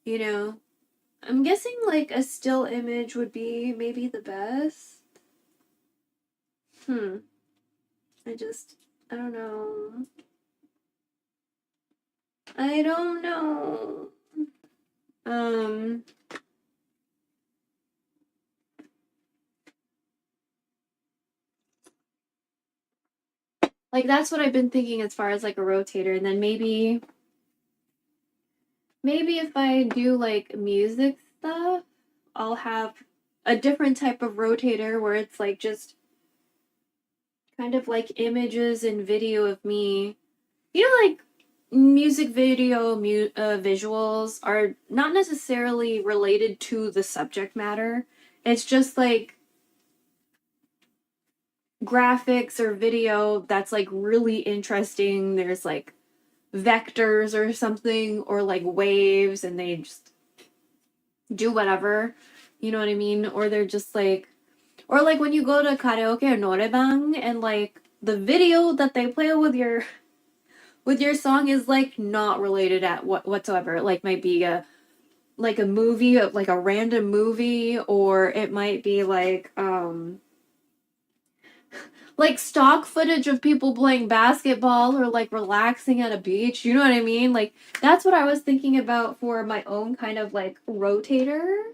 you know. I'm guessing like a still image would be maybe the best. I don't know. I don't know. Like that's what I've been thinking as far as like a rotator, and then maybe if I do like music stuff, I'll have a different type of rotator where it's like just kind of like images and video of me. You know, like music video visuals are not necessarily related to the subject matter. It's just like graphics or video that's like really interesting. There's like vectors or something, or like waves, and they just do whatever, you know what I mean? Or they're just like, or like when you go to karaoke or norebang and like the video that they play with your song is like not related at whatsoever. It like might be a movie, like a random movie, or it might be like stock footage of people playing basketball or like relaxing at a beach. You know what I mean? Like that's what I was thinking about for my own kind of like rotator,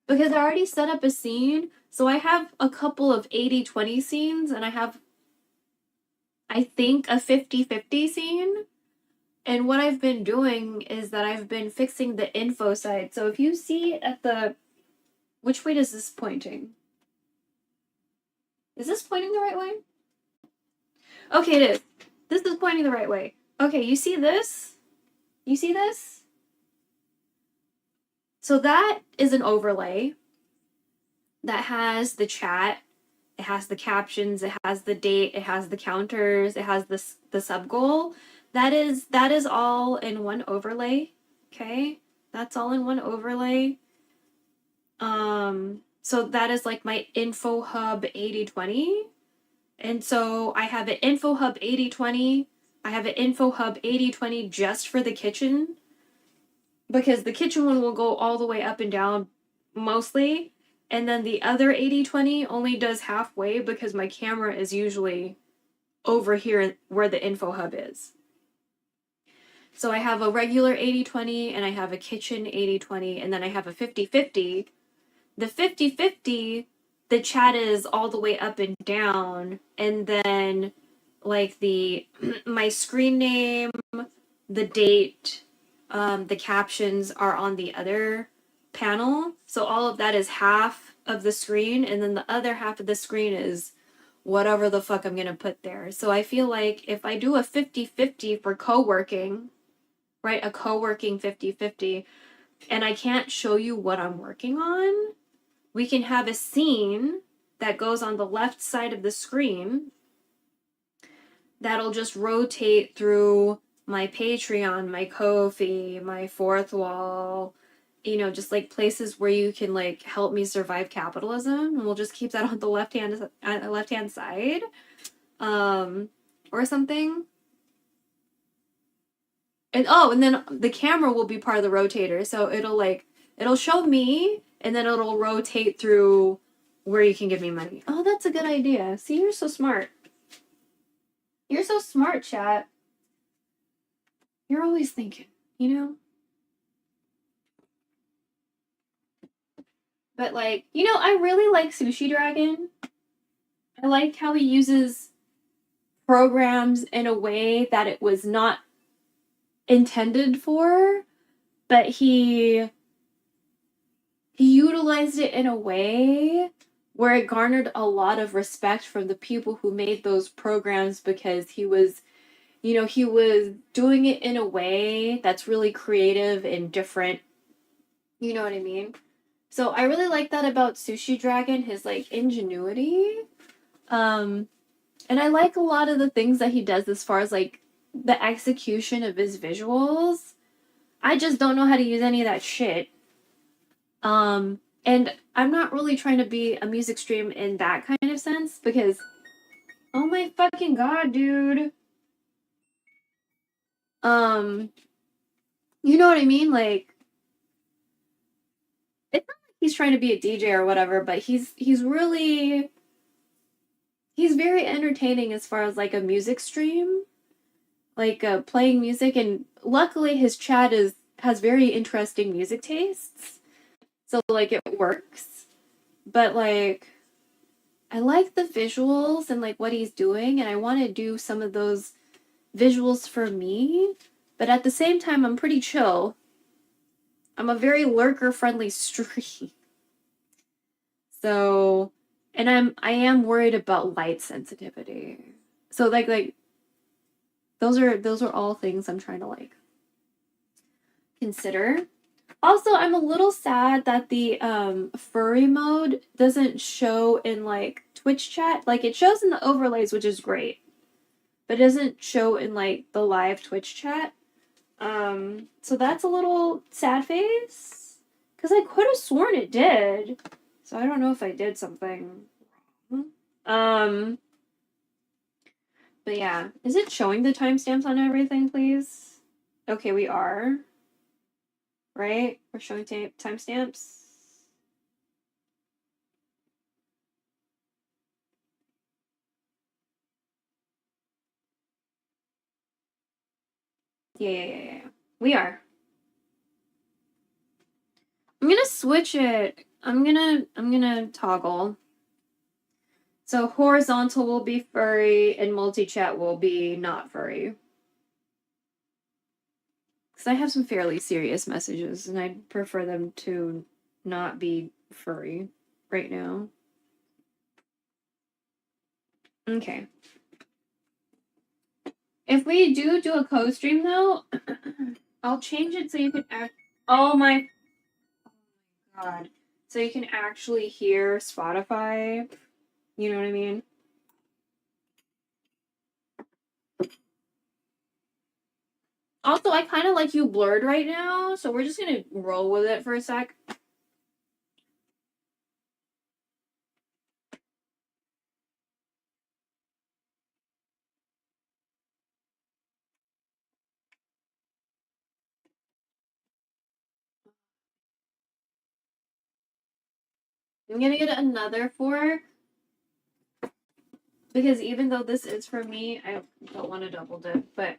because I already set up a scene. So I have a couple of 80-20 scenes, and I have, I think, a 50-50 scene. And what I've been doing is that I've been fixing the info side. So if you see at the, which way is this pointing? Is this pointing the right way? Okay, it is. This is pointing the right way. Okay, you see this? You see this? So that is an overlay that has the chat, it has the captions, it has the date, it has the counters, it has the sub goal. That is all in one overlay. Okay? That's all in one overlay. So that is like my info hub 80-20. And so I have an info hub 80-20. I have an info hub 80-20 just for the kitchen, because the kitchen one will go all the way up and down mostly. And then the other 80-20 only does halfway because my camera is usually over here where the info hub is. So I have a regular 80-20 and I have a kitchen 80-20, and then I have a 50-50. The 50-50, the chat is all the way up and down, and then like my screen name, the date, the captions are on the other panel. So all of that is half of the screen, and then the other half of the screen is whatever the fuck I'm gonna put there. So I feel like if I do a 50-50 for co-working, right, a co-working 50-50, and I can't show you what I'm working on, we can have a scene that goes on the left side of the screen that'll just rotate through my Patreon, my Ko-fi, my fourth wall, you know, just like places where you can like help me survive capitalism, and we'll just keep that on the left hand side, or something. And then the camera will be part of the rotator, so it'll show me, and then it'll rotate through where you can give me money. Oh, that's a good idea. See, you're so smart. You're so smart, chat. You're always thinking, you know? But like, you know, I really like Sushi Dragon. I like how he uses programs in a way that it was not intended for, but he utilized it in a way where it garnered a lot of respect from the people who made those programs, because he was doing it in a way that's really creative and different. You know what I mean? So I really like that about Sushi Dragon, his like ingenuity. And I like a lot of the things that he does as far as like the execution of his visuals. I just don't know how to use any of that shit. And I'm not really trying to be a music stream in that kind of sense, because oh my fucking god, dude. You know what I mean? Like, it's not like he's trying to be a DJ or whatever, but he's very entertaining as far as like a music stream, like playing music, and luckily his chat has very interesting music tastes, so like it works. But like, I like the visuals and like what he's doing, and I want to do some of those visuals for me, but at the same time I'm pretty chill. I'm a very lurker friendly stream. So, and I am worried about light sensitivity. So like those are all things I'm trying to like consider. Also, I'm a little sad that the furry mode doesn't show in like Twitch chat. Like, it shows in the overlays, which is great, but it doesn't show in like the live Twitch chat. So that's a little sad face, because I could have sworn it did. So I don't know if I did something wrong. But yeah, is it showing the timestamps on everything, please? Okay, we are. Right? We're showing timestamps. Yeah. We are. I'm gonna switch it. I'm gonna toggle. So horizontal will be furry and multi-chat will be not furry. Because I have some fairly serious messages and I'd prefer them to not be furry right now. Okay. If we do a co-stream though, I'll change it so you can oh my god. So you can actually hear Spotify. You know what I mean? Also, I kind of like you blurred right now, so we're just gonna roll with it for a sec. I'm gonna get another fork, because even though this is for me, I don't want to double dip, but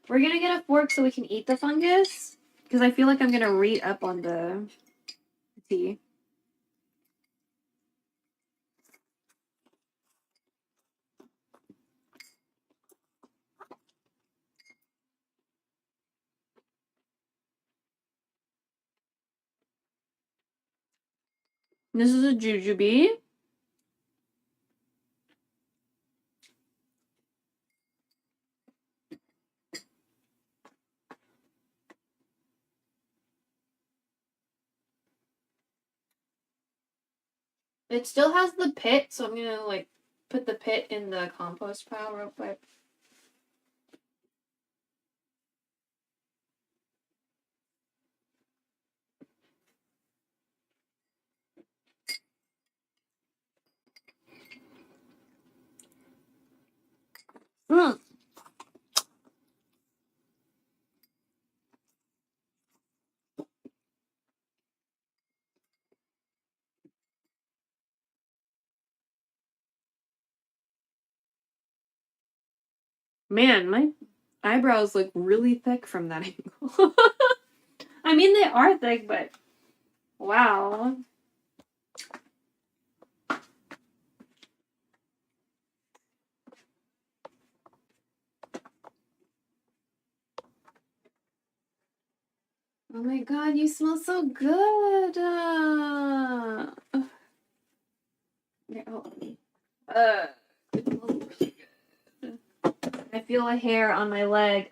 we're gonna get a fork so we can eat the fungus, because I feel like I'm gonna read up on the tea. This is a jujube. It still has the pit, so I'm gonna like put the pit in the compost pile real quick. Mm. Man, my eyebrows look really thick from that angle. I mean, they are thick, but wow. Oh my god, you smell so good. Okay, hold on. It smells really good. I feel a hair on my leg.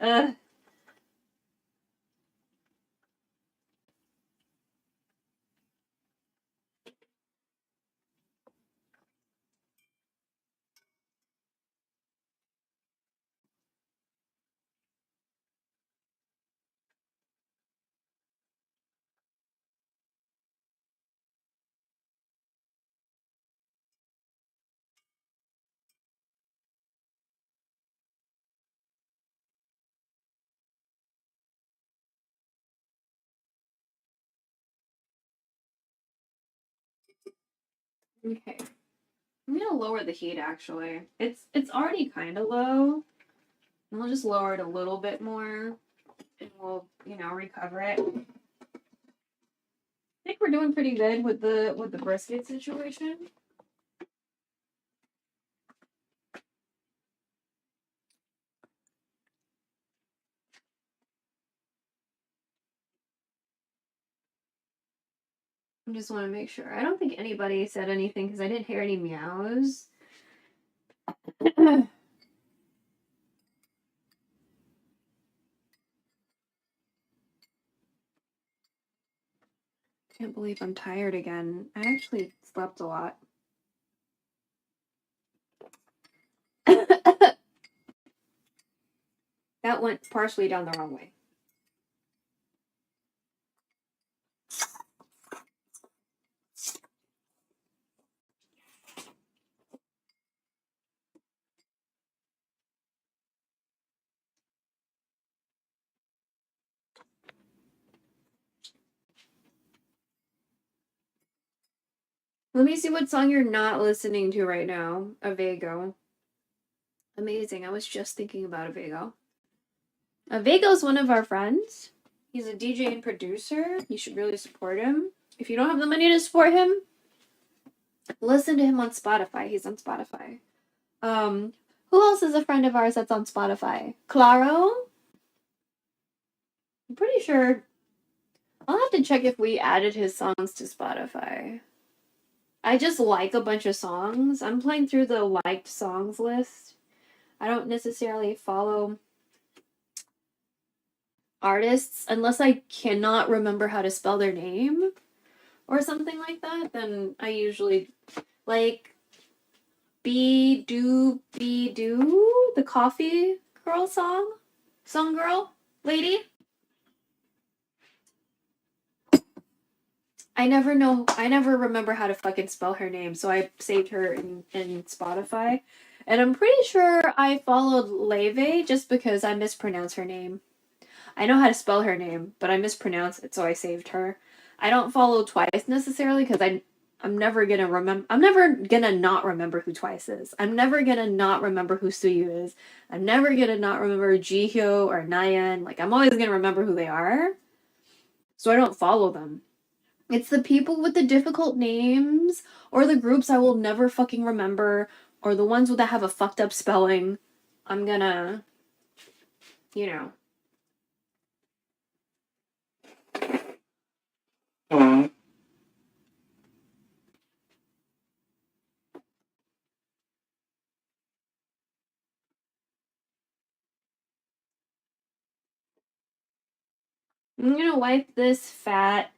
Okay. I'm gonna lower the heat actually. It's already kind of low. And we'll just lower it a little bit more and we'll, recover it. I think we're doing pretty good with the brisket situation. I just want to make sure. I don't think anybody said anything because I didn't hear any meows. Can't believe I'm tired again. I actually slept a lot. That went partially down the wrong way. Let me see what song you're not listening to right now. Avego. Amazing. I was just thinking about Avego. Avego's one of our friends. He's a DJ and producer. You should really support him. If you don't have the money to support him, listen to him on Spotify. He's on Spotify. Who else is a friend of ours that's on Spotify? Claro? I'm pretty sure. I'll have to check if we added his songs to Spotify. I just like a bunch of songs. I'm playing through the liked songs list. I don't necessarily follow artists unless I cannot remember how to spell their name or something like that. Then I usually like Be Do, the Coffee Girl song girl lady. I never remember how to fucking spell her name, so I saved her in Spotify. And I'm pretty sure I followed Leve just because I mispronounce her name. I know how to spell her name, but I mispronounce it, so I saved her. I don't follow Twice necessarily because I'm never gonna remember. I'm never gonna not remember who Twice is. I'm never gonna not remember who Suyu is. I'm never gonna not remember Jihyo or Nayeon. Like, I'm always gonna remember who they are. So I don't follow them. It's the people with the difficult names or the groups I will never fucking remember or the ones that have a fucked up spelling. I'm gonna, I'm gonna wipe this fat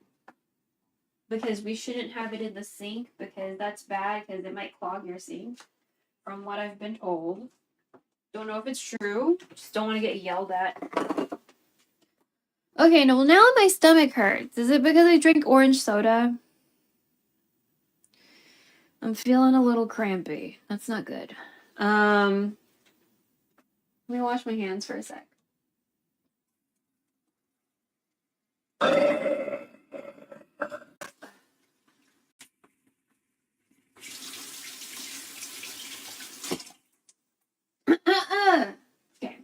because we shouldn't have it in the sink because that's bad because it might clog your sink from what I've been told. Don't know if it's true. Just don't want to get yelled at. Okay, no, well now my stomach hurts. Is it because I drink orange soda? I'm feeling a little crampy. That's not good. Let me wash my hands for a sec. Okay.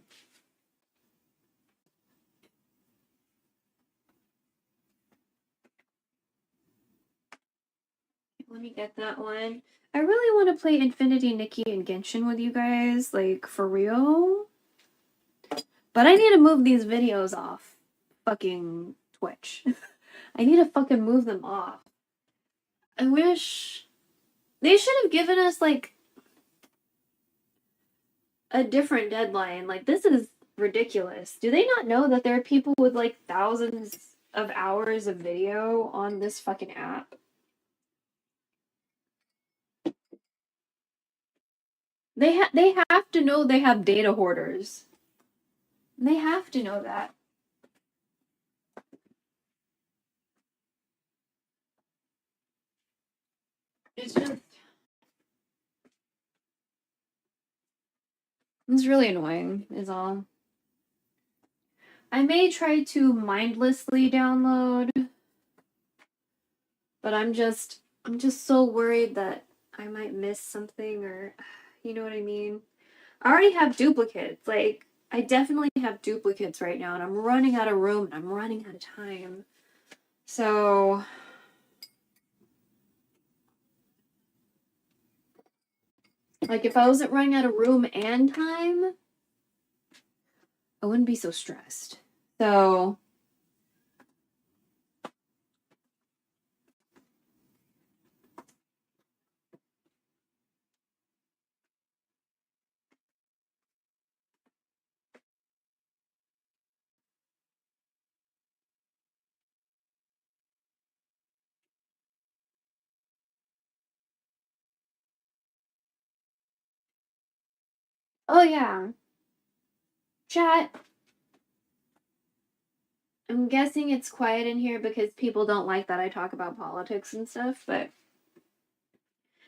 Let me get that one. I really want to play Infinity Nikki and Genshin with you guys, like, for real. But I need to move these videos off fucking Twitch. I need to fucking move them off. I wish they should have given us like a different deadline. Like, this is ridiculous. Do they not know that there are people with like thousands of hours of video on this fucking app? They have to know they have data hoarders. They have to know that. It's really annoying, is all. I may try to mindlessly download, but I'm just so worried that I might miss something, or you know what I mean? I already have duplicates. Like, I definitely have duplicates right now, and I'm running out of room and I'm running out of time. So like, if I wasn't running out of room and time, I wouldn't be so stressed. So oh yeah. Chat. I'm guessing it's quiet in here because people don't like that I talk about politics and stuff, but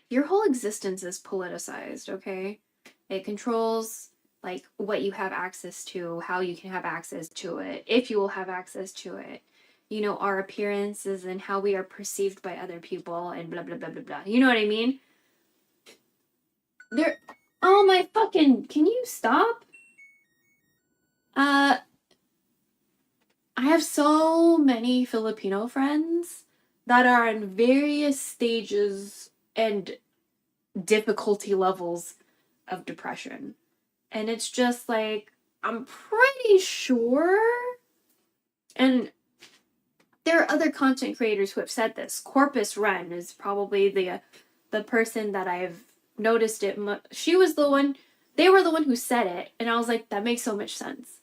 your whole existence is politicized, okay? It controls like what you have access to, how you can have access to it, if you will have access to it. You know, our appearances and how we are perceived by other people and blah blah blah blah blah. You know what I mean? Oh my fucking, can you stop? I have so many Filipino friends that are in various stages and difficulty levels of depression. And it's just like, I'm pretty sure, and there are other content creators who have said this. Corpus Ren is probably the person that I've noticed it. She was the one, they were the one who said it, and I was like, that makes so much sense.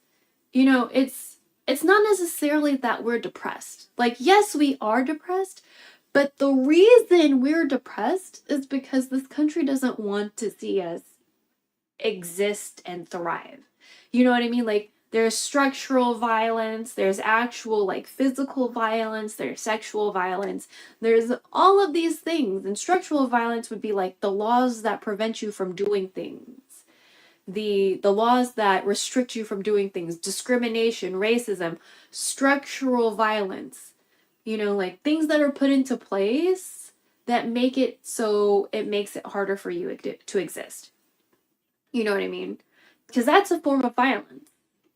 You know, it's not necessarily that we're depressed. Like, yes, we are depressed, but the reason we're depressed is because this country doesn't want to see us exist and thrive. You know what I mean? Like, there's structural violence, there's actual like physical violence, there's sexual violence, there's all of these things. And structural violence would be like the laws that prevent you from doing things. The laws that restrict you from doing things, discrimination, racism, structural violence, you know, like things that are put into place that make it so it makes it harder for you to exist. You know what I mean? Because that's a form of violence.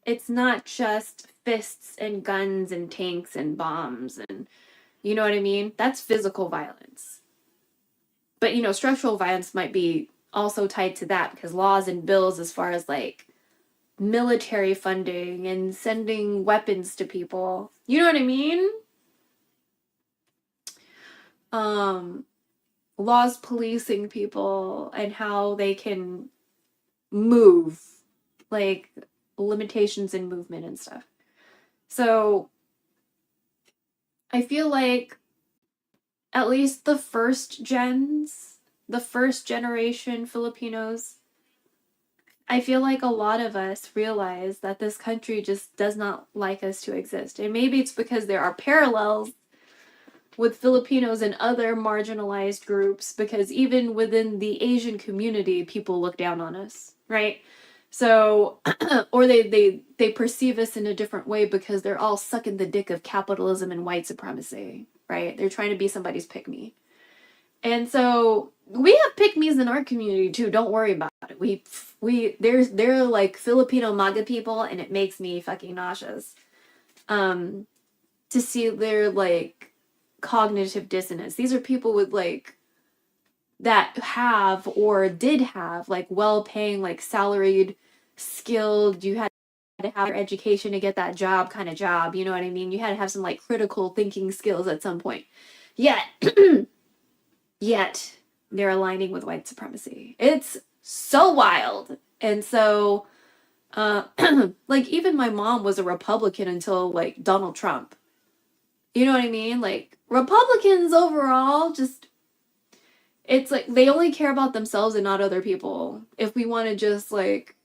It's not just fists and guns and tanks and bombs and, you know what I mean? That's physical violence. But, you know, structural violence might be also tied to that because laws and bills as far as like military funding and sending weapons to people. You know what I mean? Laws policing people and how they can move, like limitations in movement and stuff. So I feel like at least the first generation Filipinos, I feel like a lot of us realize that this country just does not like us to exist. And maybe it's because there are parallels with Filipinos and other marginalized groups, because even within the Asian community, people look down on us, right? So, or they perceive us in a different way because they're all sucking the dick of capitalism and white supremacy, right? They're trying to be somebody's pick-me. And so we have pick-me's in our community too. Don't worry about it. They're like Filipino MAGA people, and it makes me fucking nauseous. To see their like cognitive dissonance. These are people with like that have or did have like well-paying, like salaried, skilled, you had to have your education to get that job kind of job. You know what I mean? You had to have some like critical thinking skills at some point. Yet, yet they're aligning with white supremacy. It's so wild. And so, like even my mom was a Republican until like Donald Trump. You know what I mean? Like Republicans overall just, it's like they only care about themselves and not other people. If we want to just like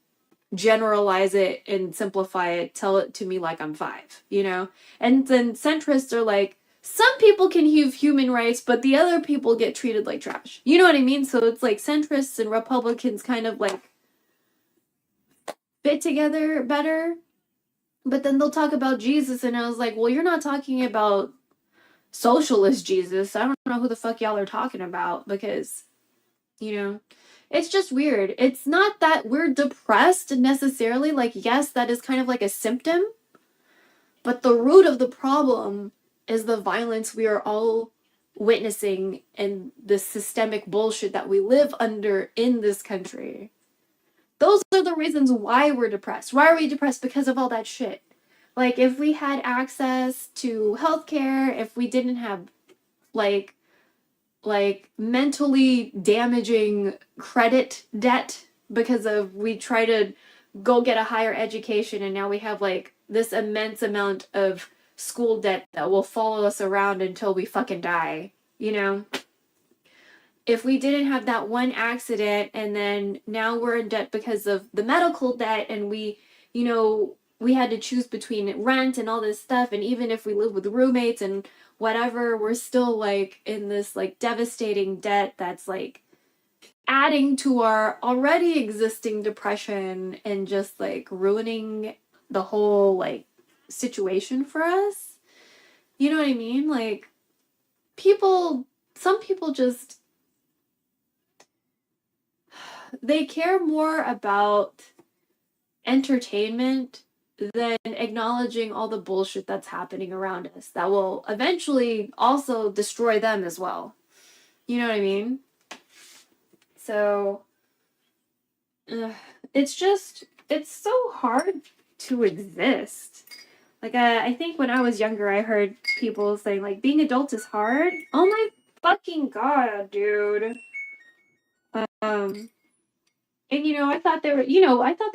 generalize it and simplify it, tell it to me like I'm 5, you know? And then centrists are like, some people can have human rights, but the other people get treated like trash. You know what I mean? So it's like centrists and Republicans kind of like fit together better. But then they'll talk about Jesus, and I was like, well, you're not talking about socialist Jesus. I don't know who the fuck y'all are talking about, because, you know, it's just weird. It's not that we're depressed necessarily. Like, yes, that is kind of like a symptom, but the root of the problem is the violence we are all witnessing and the systemic bullshit that we live under in this country. Those are the reasons why we're depressed. Why are we depressed? Because of all that shit. Like, if we had access to healthcare, if we didn't have, like mentally damaging credit debt because of we try to go get a higher education and now we have, like, this immense amount of school debt that will follow us around until we fucking die, you know? If we didn't have that one accident and then now we're in debt because of the medical debt and we, you know, we had to choose between rent and all this stuff, and even if we live with roommates and whatever, we're still like in this like devastating debt that's like adding to our already existing depression and just like ruining the whole like situation for us. You know what I mean? Like some people just, they care more about entertainment than acknowledging all the bullshit that's happening around us that will eventually also destroy them as well. You know what I mean? So, it's so hard to exist. Like, I think when I was younger, I heard people saying, like, being adult is hard. Oh my fucking god, dude. And, you know, I thought they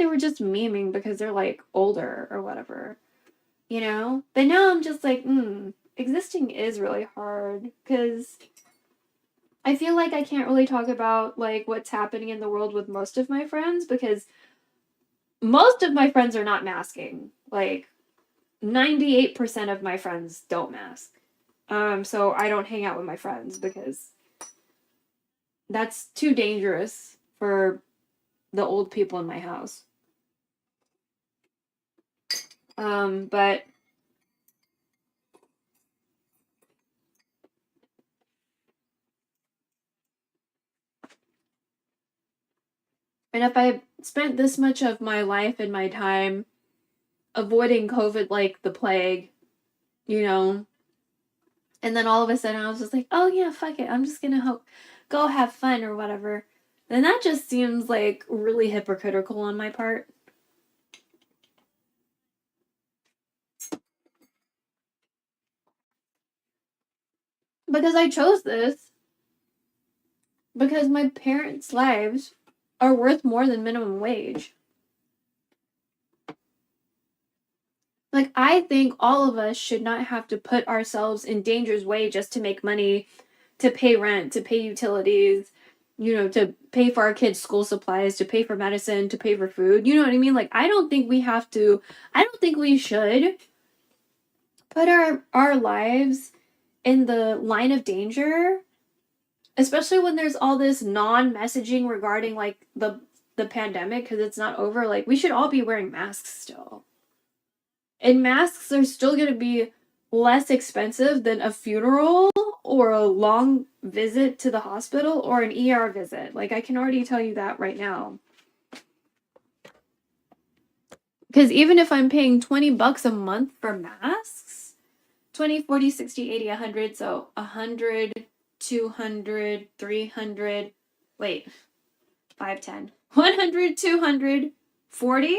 were just memeing because they're, like, older or whatever. You know? But now I'm just like, existing is really hard. Because I feel like I can't really talk about, like, what's happening in the world with most of my friends, because most of my friends are not masking. Like, 98% of my friends don't mask. So I don't hang out with my friends because that's too dangerous for the old people in my house. But and if I spent this much of my life and my time avoiding COVID like the plague, you know, and then all of a sudden I was just like, oh yeah, fuck it, I'm just gonna go have fun or whatever, then that just seems like really hypocritical on my part. Because I chose this. Because my parents' lives are worth more than minimum wage. Like, I think all of us should not have to put ourselves in danger's way just to make money, to pay rent, to pay utilities, you know, to pay for our kids' school supplies, to pay for medicine, to pay for food. You know what I mean? Like, I don't think we should put our lives in the line of danger, especially when there's all this non-messaging regarding, like, the pandemic, because it's not over. Like, we should all be wearing masks still. And masks are still going to be less expensive than a funeral or a long visit to the hospital or an ER visit. Like, I can already tell you that right now. Because even if I'm paying $20 a month for masks, 20, 40, 60, 80, 100, so 100, 200, 300, wait, 5, 10, 100, 200, 40?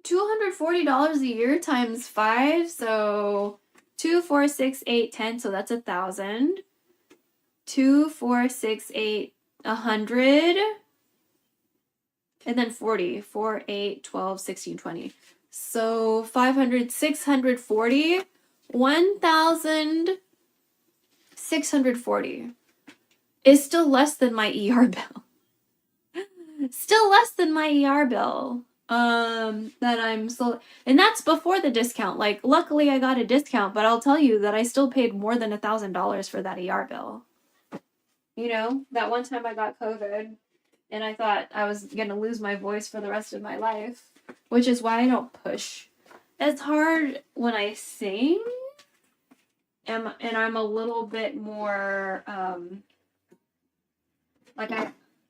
$240 a year times 5, so 2, 4, 6, 8, 10, so that's 1,000. 2, 4, 6, 8, 100. And then 40. 4, 8, 12, 16, 20. So 500, 640. 1,640 is still less than my ER bill. Still less than my ER bill. That I'm still, and that's before the discount. Like, luckily I got a discount, but I'll tell you that I still paid more than $1,000 for that ER bill. You know, that one time I got COVID and I thought I was gonna lose my voice for the rest of my life, which is why I don't push as hard when I sing. And I'm a little bit more, like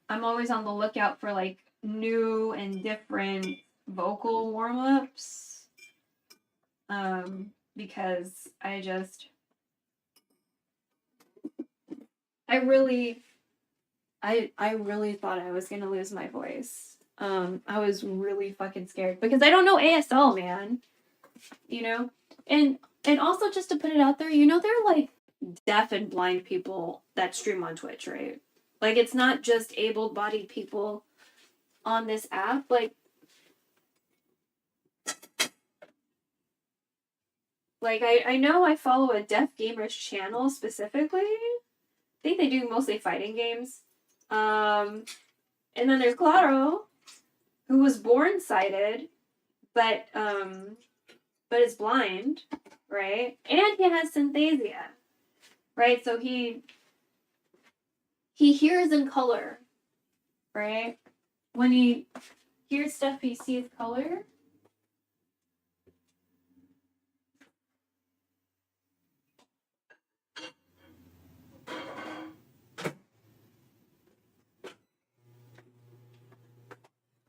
I'm always on the lookout for like new and different vocal warm-ups. Because I really thought I was gonna lose my voice. I was really fucking scared because I don't know ASL, man. You know? And also, just to put it out there, you know, there are like deaf and blind people that stream on Twitch, right? Like, it's not just able-bodied people on this app. Like I know I follow a deaf gamers channel specifically. I think they do mostly fighting games. And then there's Claro, who was born sighted, but is blind, right? And he has synesthesia, right? So he hears in color, right? When he hears stuff, he sees color.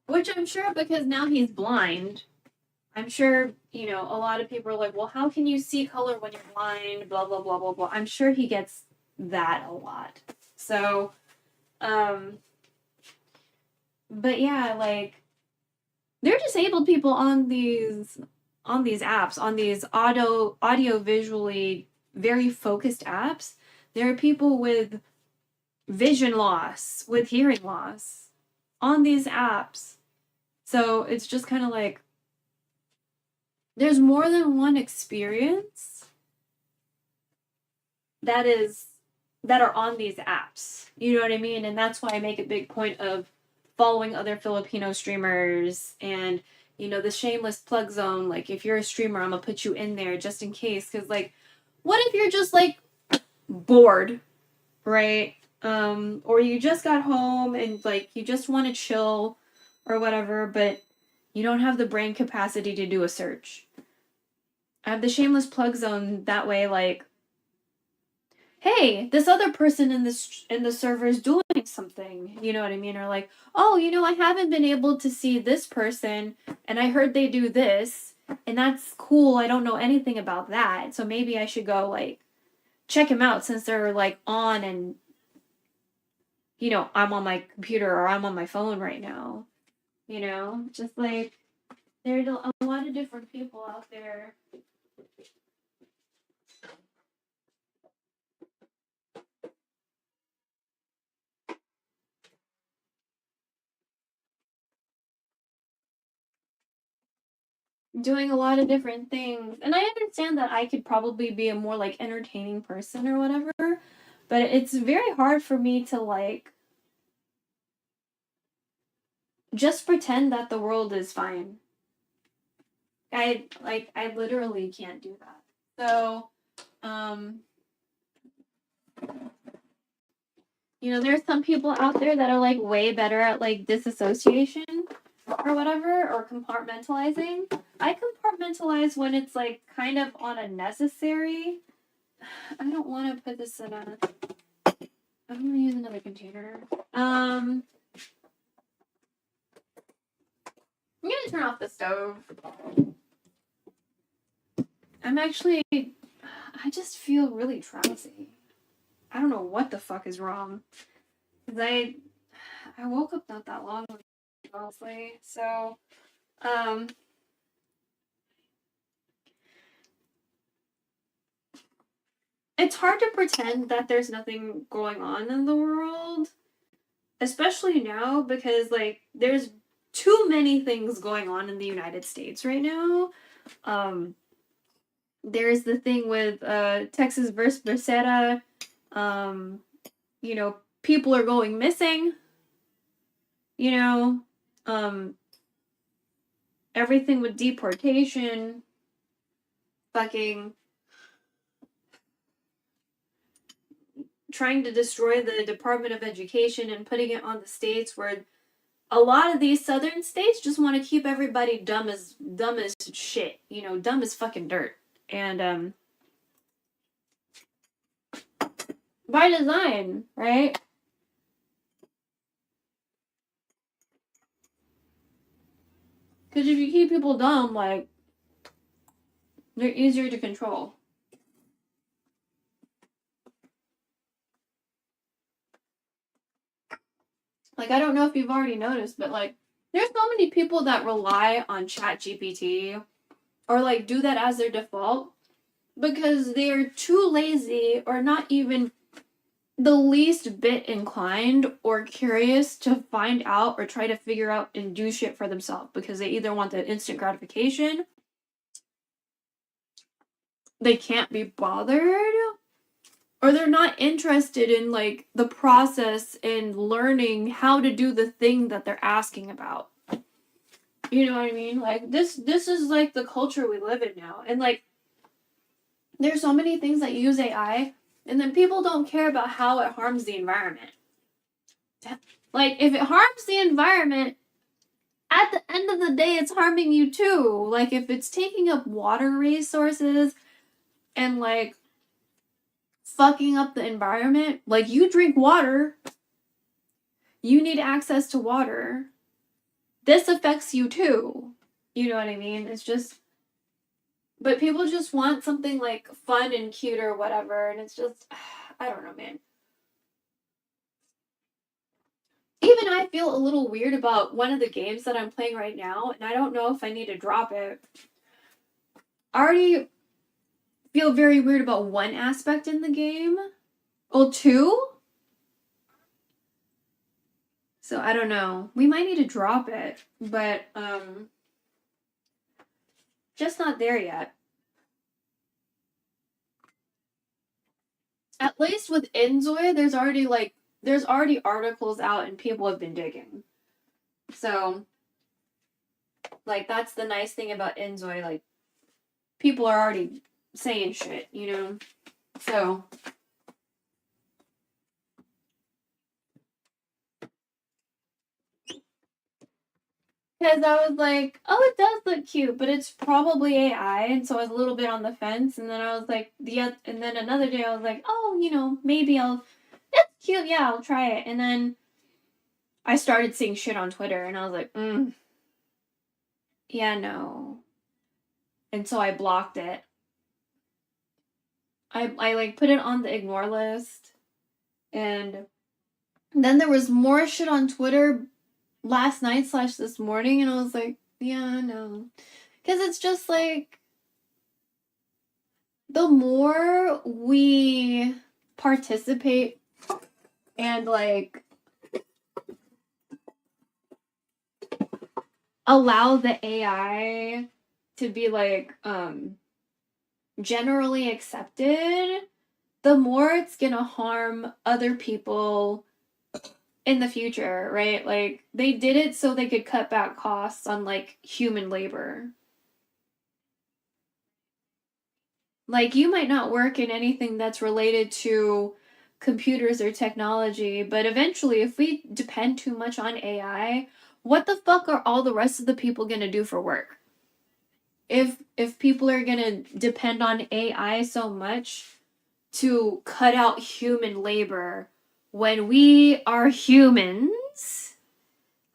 Which I'm sure, because now he's blind, I'm sure, you know, a lot of people are like, well, how can you see color when you're blind? Blah, blah, blah, blah, blah. I'm sure he gets that a lot. So, but yeah, like, there are disabled people on these apps, on these audio visually very focused apps. There are people with vision loss, with hearing loss on these apps. So it's just kind of like, there's more than one experience that are on these apps. You know what I mean? And that's why I make a big point of following other Filipino streamers and, you know, the shameless plug zone. Like, if you're a streamer, I'm gonna put you in there just in case. Because, like, what if you're just, like, bored, right? Or you just got home and, like, you just want to chill or whatever, but you don't have the brain capacity to do a search. I have the shameless plug zone that way, like, hey, this other person in the server is doing something, you know what I mean? Or like, oh, you know, I haven't been able to see this person, and I heard they do this, and that's cool. I don't know anything about that, so maybe I should go, like, check him out since they're, like, on, and, you know, I'm on my computer or I'm on my phone right now, you know? Just, like, there's a lot of different people out there. Doing a lot of different things. And I understand that I could probably be a more, like, entertaining person or whatever, but it's very hard for me to, like, just pretend that the world is fine. I literally can't do that. So, you know, there's some people out there that are, like, way better at, like, disassociation or whatever, or compartmentalizing. I compartmentalize when it's, like, kind of on a necessary. I don't want to put this in a... I'm going to use another container. I'm going to turn off the stove. I just feel really drowsy. I don't know what the fuck is wrong. Because I woke up not that long ago, honestly. So, it's hard to pretend that there's nothing going on in the world, especially now, because like there's too many things going on in the United States right now. There's the thing with Texas versus Becerra. You know, people are going missing. You know, everything with deportation, fucking trying to destroy the Department of Education and putting it on the states, where a lot of these southern states just want to keep everybody dumb as shit, you know, dumb as fucking dirt. And by design, right? Because if you keep people dumb, like, they're easier to control. Like, I don't know if you've already noticed, but like, there's so many people that rely on ChatGPT or like do that as their default because they're too lazy or not even the least bit inclined or curious to find out or try to figure out and do shit for themselves, because they either want the instant gratification, they can't be bothered, or they're not interested in like the process and learning how to do the thing that they're asking about. You know what I mean? Like this is like the culture we live in now. And like there's so many things that use AI, and then people don't care about how it harms the environment. Like if it harms the environment, at the end of the day it's harming you too. Like if it's taking up water resources and like fucking up the environment, like you drink water, you need access to water. This affects you too. You know what I mean? It's just, but people just want something like fun and cute or whatever, and it's just, I don't know, man. Even I feel a little weird about one of the games that I'm playing right now, and I don't know if I need to drop it. I already feel very weird about one aspect in the game. Well, two? So I don't know. We might need to drop it, but just not there yet. At least with Enzoy, there's already articles out and people have been digging. So like that's the nice thing about Enzoy, like people are already saying shit, you know? So because I was like, oh, it does look cute, but it's probably AI, and so I was a little bit on the fence. And then I was like, and then another day I was like, oh, you know, maybe it's cute, yeah, I'll try it. And then I started seeing shit on Twitter, and I was like, yeah, no. And so I blocked it. I like put it on the ignore list, and then there was more shit on Twitter last night / this morning, and I was like, yeah, no. Because it's just like, the more we participate and like allow the AI to be like generally accepted, the more it's gonna harm other people in the future, right? Like they did it so they could cut back costs on like human labor. Like you might not work in anything that's related to computers or technology, but eventually if we depend too much on AI, what the fuck are all the rest of the people going to do for work? If people are going to depend on AI so much to cut out human labor when we are humans,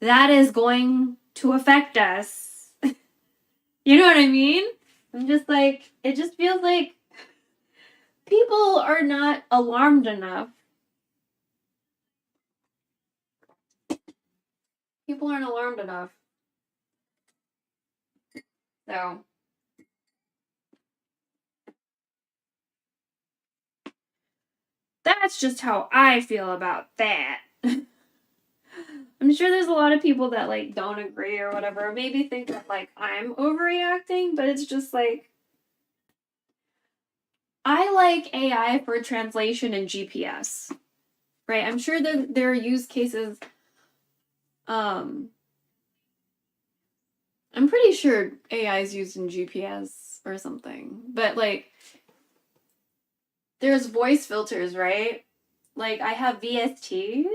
that is going to affect us. You know what I mean? I'm just like, it just feels like people are not alarmed enough. People aren't alarmed enough. So That's just how I feel about that. I'm sure there's a lot of people that like don't agree or whatever, maybe think that like I'm overreacting, but it's just like I like AI for translation and GPS, right? I'm sure that there are use cases. I'm pretty sure AI is used in GPS or something, but like there's voice filters, right? Like I have VSTs,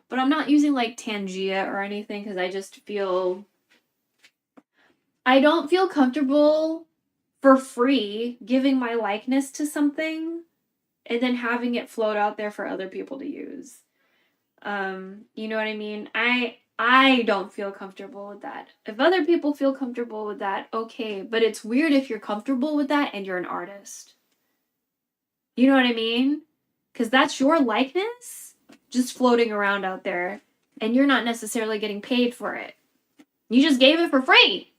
but I'm not using like Tangia or anything because I just feel I don't feel comfortable for free giving my likeness to something and then having it float out there for other people to use. You know what I mean? I don't feel comfortable with that. If other people feel comfortable with that, okay, but it's weird if you're comfortable with that and you're an artist. You know what I mean? Cuz that's your likeness just floating around out there and you're not necessarily getting paid for it. You just gave it for free.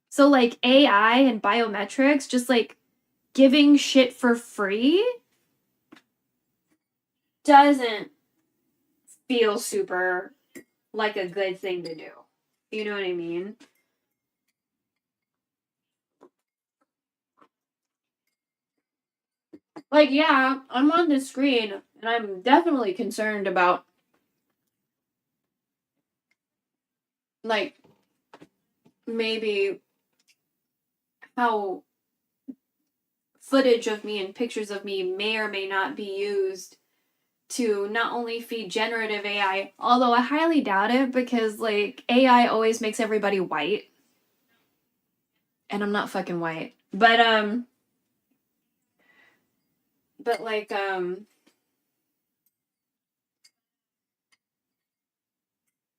So like AI and biometrics just like giving shit for free doesn't feel super like a good thing to do. You know what I mean? Like, yeah, I'm on the screen and I'm definitely concerned about like maybe how footage of me and pictures of me may or may not be used to not only feed generative AI, although I highly doubt it because like AI always makes everybody white. And I'm not fucking white. But like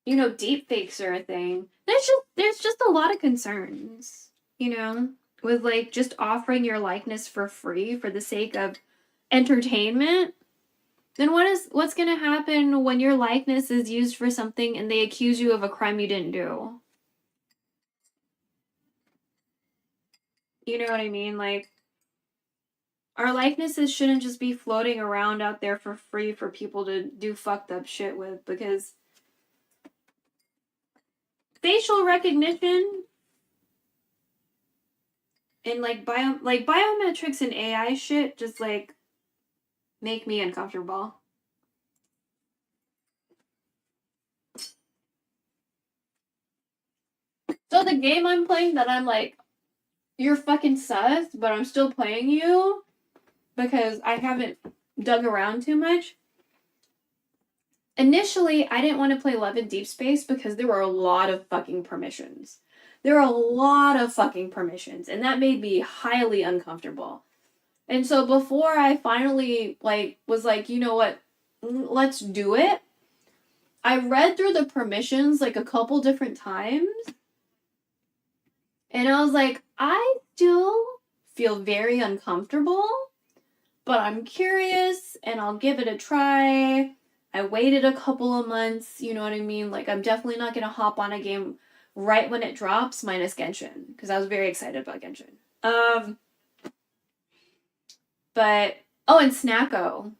you know, deep fakes are a thing. There's just a lot of concerns, you know, with like just offering your likeness for free for the sake of entertainment. Then what's gonna happen when your likeness is used for something and they accuse you of a crime you didn't do? You know what I mean? Like our likenesses shouldn't just be floating around out there for free for people to do fucked up shit with because facial recognition and like biometrics and AI shit just like make me uncomfortable. So the game I'm playing that I'm like, you're fucking sus, but I'm still playing you because I haven't dug around too much. Initially, I didn't want to play Love in Deep Space because there were a lot of fucking permissions. There are a lot of fucking permissions, and that made me highly uncomfortable. And so before I finally like was like, you know what, let's do it. I read through the permissions like a couple different times. And I was like, I still feel very uncomfortable, but I'm curious and I'll give it a try. I waited a couple of months, you know what I mean? Like, I'm definitely not going to hop on a game right when it drops, minus Genshin, because I was very excited about Genshin. But, oh, and Snacko.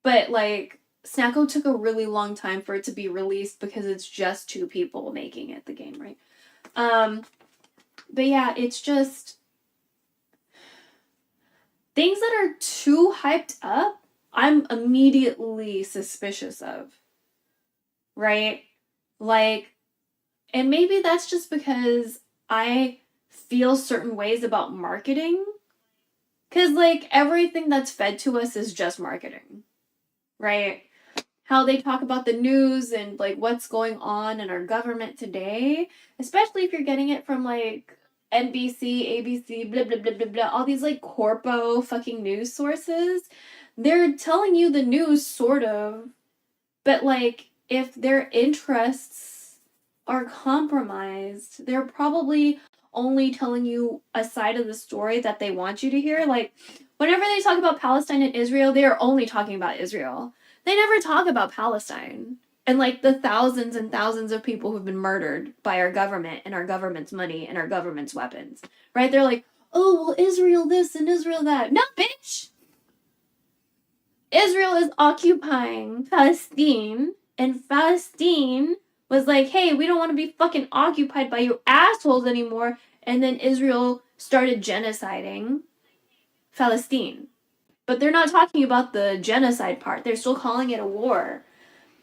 But, like, Snacko took a really long time for it to be released because it's just 2 people making it, the game, right? But yeah, it's just things that are too hyped up, I'm immediately suspicious of. Right? Like, and maybe that's just because I feel certain ways about marketing. Because, like, everything that's fed to us is just marketing. Right? How they talk about the news and, like, what's going on in our government today. Especially if you're getting it from, like, NBC, ABC, blah, blah, blah, blah, blah. All these, like, corpo fucking news sources. They're telling you the news, sort of. But, like, if their interests are compromised, they're probably only telling you a side of the story that they want you to hear. Like, whenever they talk about Palestine and Israel, they are only talking about Israel. They never talk about Palestine and, like, the thousands and thousands of people who've been murdered by our government and our government's money and our government's weapons. Right? They're like, oh, well, Israel this and Israel that. No, bitch! Israel is occupying Palestine, and Palestine was like, hey, we don't want to be fucking occupied by you assholes anymore. And then Israel started genociding Palestine. But they're not talking about the genocide part. They're still calling it a war.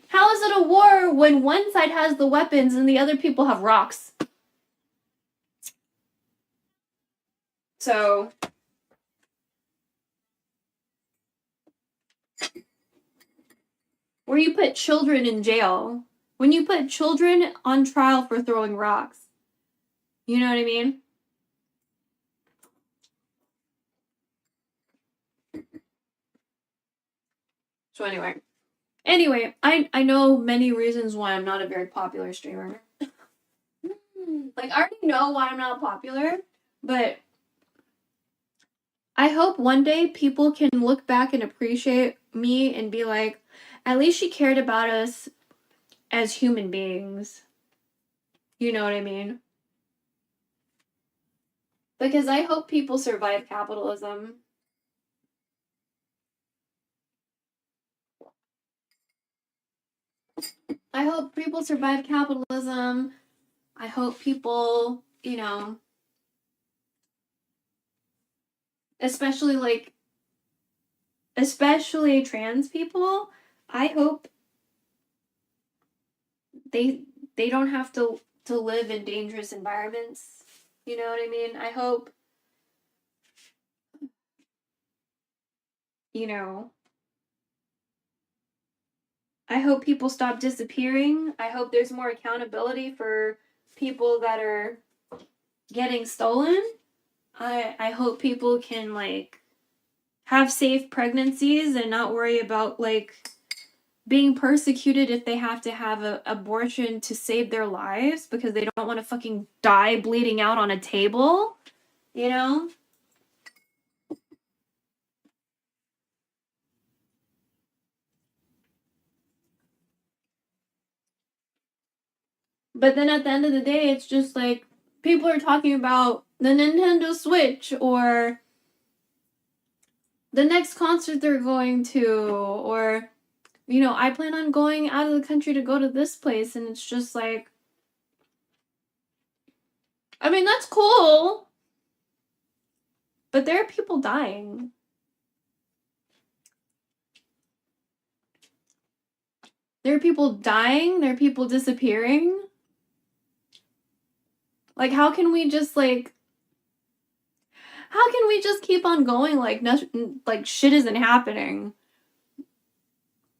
How is it a war when one side has the weapons and the other people have rocks? So, where you put children in jail, when you put children on trial for throwing rocks, you know what I mean? So anyway, I know many reasons why I'm not a very popular streamer. Like, I already know why I'm not popular, but I hope one day people can look back and appreciate me and be like, at least she cared about us as human beings. You know what I mean? Because I hope people survive capitalism. I hope people survive capitalism. I hope people, you know, especially trans people, I hope they don't have to live in dangerous environments. You know what I mean? I hope, you know, I hope people stop disappearing. I hope there's more accountability for people that are getting stolen. I hope people can like have safe pregnancies and not worry about like being persecuted if they have to have an abortion to save their lives because they don't want to fucking die bleeding out on a table, you know? But then at the end of the day, it's just like people are talking about the Nintendo Switch or the next concert they're going to, or, you know, I plan on going out of the country to go to this place, and it's just like, I mean, that's cool, but there are people dying. There are people dying, there are people disappearing. Like, how can we just keep on going like nothing, like shit isn't happening?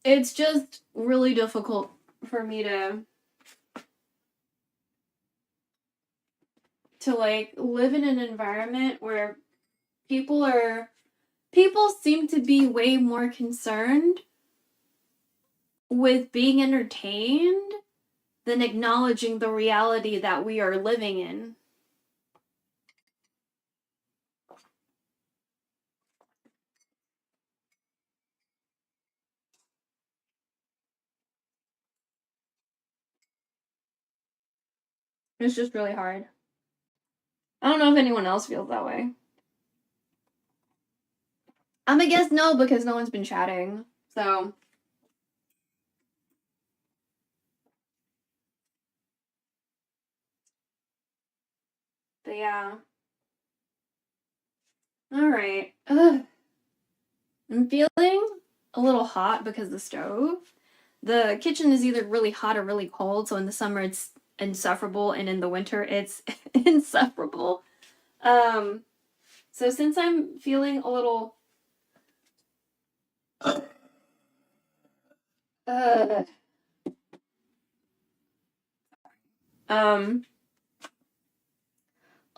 It's just really difficult for me to like live in an environment where people seem to be way more concerned with being entertained than acknowledging the reality that we are living in. It's just really hard. I don't know if anyone else feels that way. I'm gonna guess no, because no one's been chatting. So. But yeah. Alright. I'm feeling a little hot because of the stove. The kitchen is either really hot or really cold, so in the summer it's insufferable, and in the winter it's insufferable. So since I'm feeling a little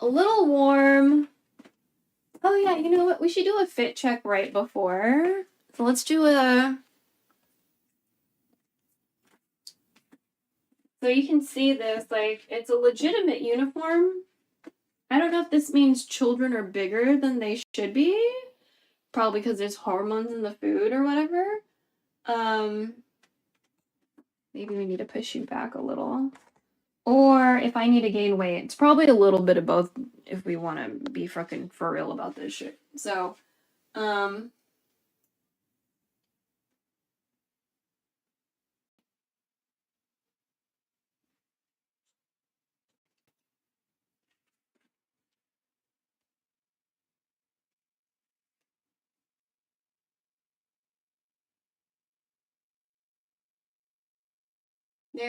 a little warm. Oh yeah, you know what? We should do a fit check right before. So let's do so you can see this, like, it's a legitimate uniform. I don't know if this means children are bigger than they should be. Probably because there's hormones in the food or whatever. Maybe we need to push you back a little. Or if I need to gain weight. It's probably a little bit of both. if we want to be fucking for real about this shit. So, there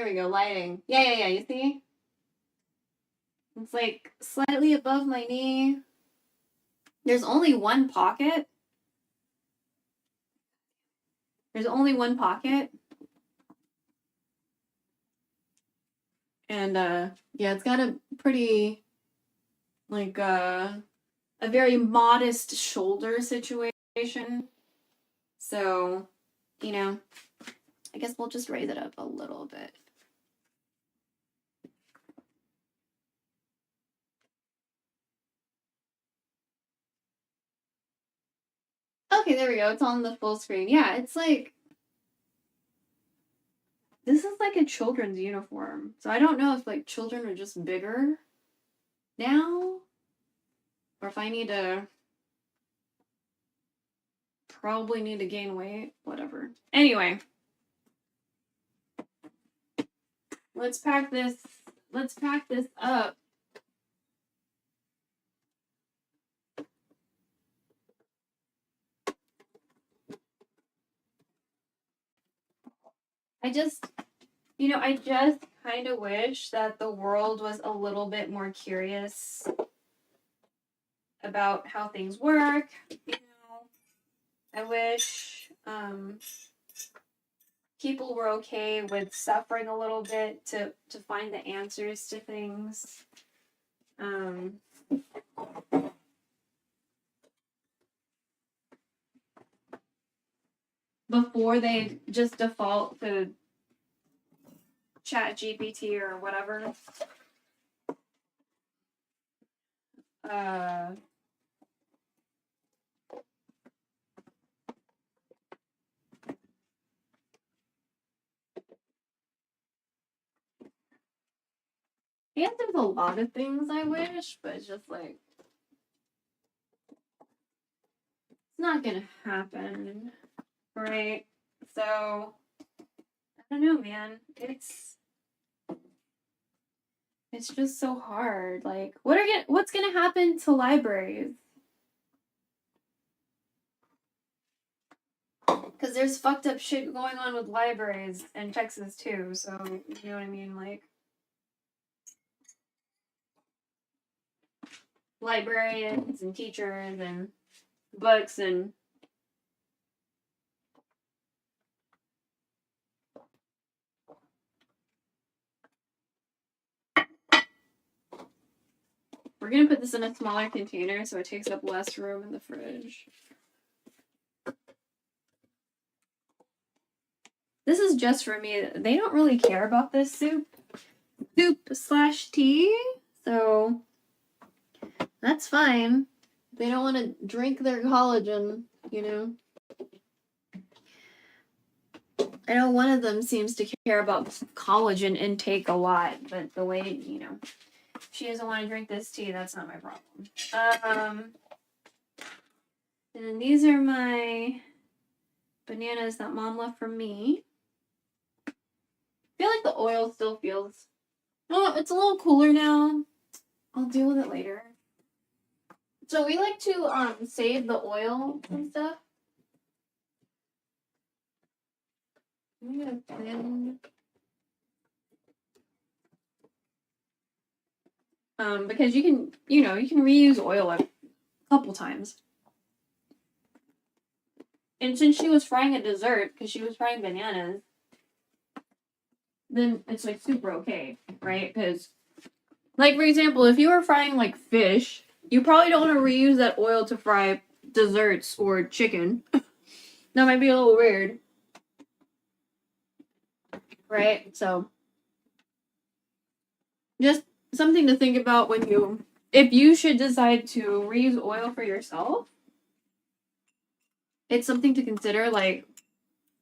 we go, lighting. Yeah, you see? It's like slightly above my knee. There's only one pocket. There's only one pocket. And yeah, it's got a pretty like a very modest shoulder situation. So, you know, I guess we'll just raise it up a little bit. Okay, there we go. It's on the full screen. Yeah, it's like, this is like a children's uniform. So I don't know if like children are just bigger now, or if I need to, probably need to gain weight, whatever. Anyway, let's pack this up. I just kind of wish that the world was a little bit more curious about how things work. You know, I wish people were okay with suffering a little bit to find the answers to things. Before they just default to Chat GPT or whatever. I guess there's a lot of things I wish, but it's just like, it's not gonna happen, right? So, I don't know, man. It's just so hard. Like, what's gonna happen to libraries? Because there's fucked up shit going on with libraries in Texas too. So you know what I mean, like librarians and teachers and books and we're gonna put this in a smaller container so it takes up less room in the fridge. This is just for me. They don't really care about this soup/tea, so that's fine. They don't want to drink their collagen, you know. I know one of them seems to care about collagen intake a lot, but the way, you know, if she doesn't want to drink this tea, that's not my problem. And then these are my bananas that mom left for me. I feel like the oil still feels, oh, it's a little cooler now. I'll deal with it later. So we like to save the oil and stuff. I'm gonna thin. Because you can reuse oil a couple times. And since she was frying a dessert, because she was frying bananas, then it's like super okay, right? Because, like, for example, if you were frying like fish, you probably don't want to reuse that oil to fry desserts or chicken. That might be a little weird. Right? So, just something to think about when if you should decide to reuse oil for yourself, it's something to consider, like,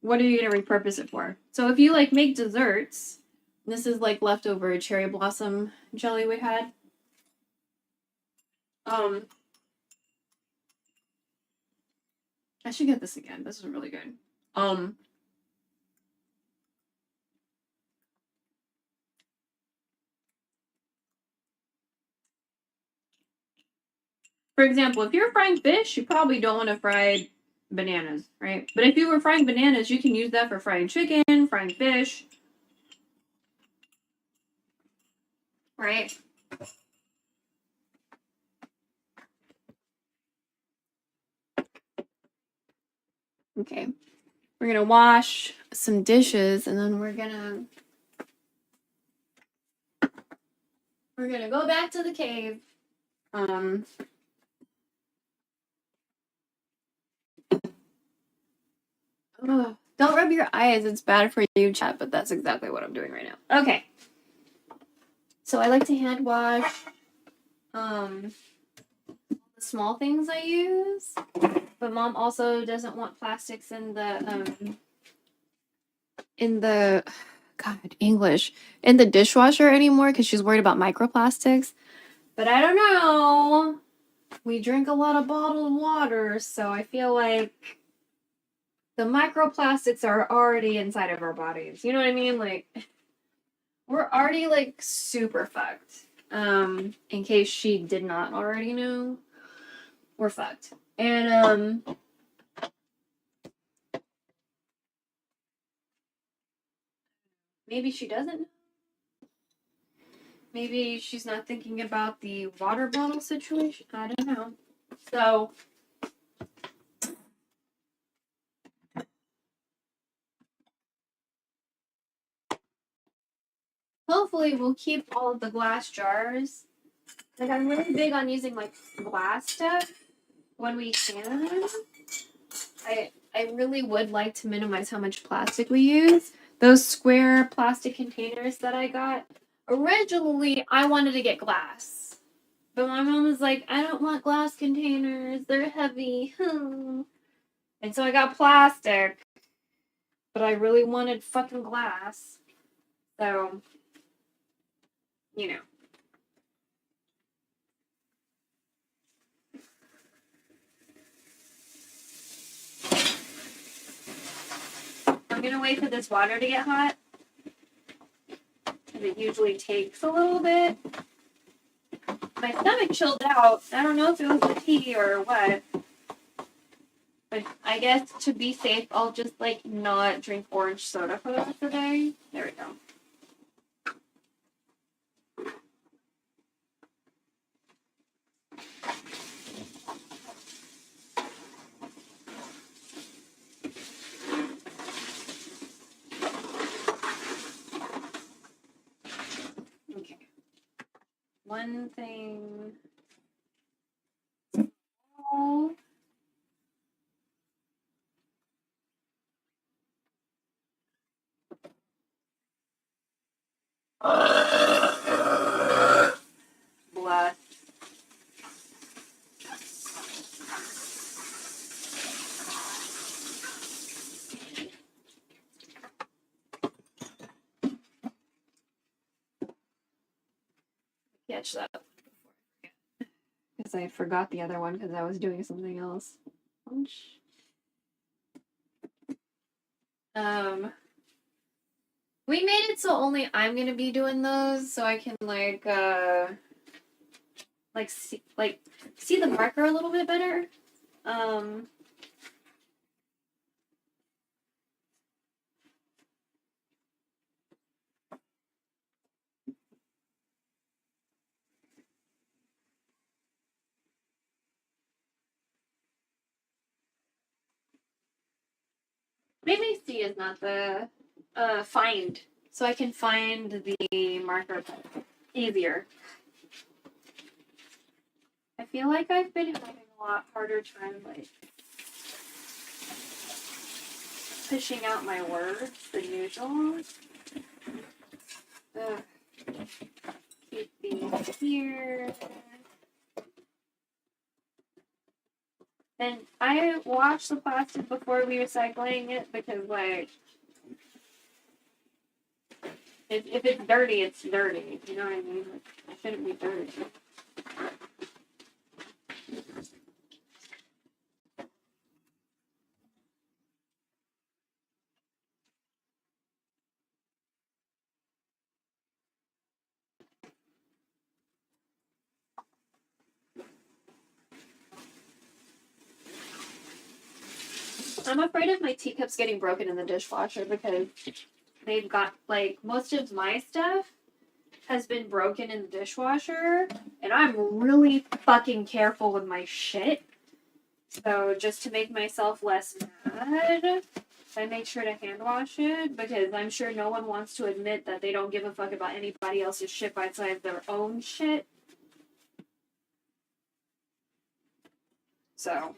what are you going to repurpose it for? So if you, like, make desserts, this is, like, leftover cherry blossom jelly we had. I should get this again. This is really good. For example, if you're frying fish, you probably don't want to fry bananas, right? But if you were frying bananas, you can use that for frying chicken, frying fish, right? Okay. We're gonna wash some dishes and then we're gonna go back to the cave. Don't rub your eyes, it's bad for you, chat, but that's exactly what I'm doing right now. Okay. So I like to hand wash the small things I use, but mom also doesn't want plastics in the in the dishwasher anymore because she's worried about microplastics. But I don't know. We drink a lot of bottled water, so I feel like the microplastics are already inside of our bodies. You know what I mean? Like, we're already like super fucked. In case she did not already know, we're fucked. And maybe she doesn't know. Maybe she's not thinking about the water bottle situation. I don't know. So hopefully we'll keep all of the glass jars. Like, I'm really big on using like glass stuff when we can. I really would like to minimize how much plastic we use. Those square plastic containers that I got, originally I wanted to get glass. But my mom was like, I don't want glass containers. They're heavy. And so I got plastic. But I really wanted fucking glass. So, you know. I'm gonna wait for this water to get hot. Because it usually takes a little bit. My stomach chilled out. I don't know if it was the tea or what. But I guess to be safe, I'll just like not drink orange soda for the rest of the day. There we go. Okay. One thing. Oh. Bless. Catch that. Because I forgot the other one because I was doing something else. We made it so only I'm gonna be doing those, so I can see the marker a little bit better. Maybe C is not the find, so I can find the marker easier. I feel like I've been having a lot harder time like pushing out my words than usual. Keep these here. And I wash the plastic before recycling it because, like, if it's dirty, it's dirty. You know what I mean? Like, it shouldn't be dirty. I'm afraid of my teacups getting broken in the dishwasher because they've got, like, most of my stuff has been broken in the dishwasher, and I'm really fucking careful with my shit. So just to make myself less mad, I make sure to hand wash it because I'm sure no one wants to admit that they don't give a fuck about anybody else's shit outside their own shit. So.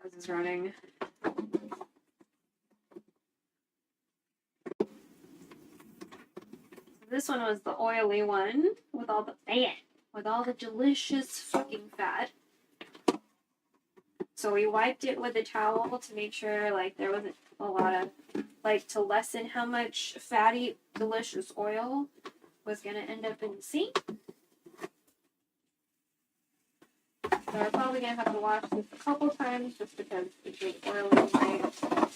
This is running. This one was the oily one with all the fat, with all the delicious fucking fat. So we wiped it with a towel to make sure like there wasn't a lot of, like to lessen how much fatty, delicious oil was gonna end up in the sink. So we're probably gonna have to wash this a couple times just because it's really oily thing.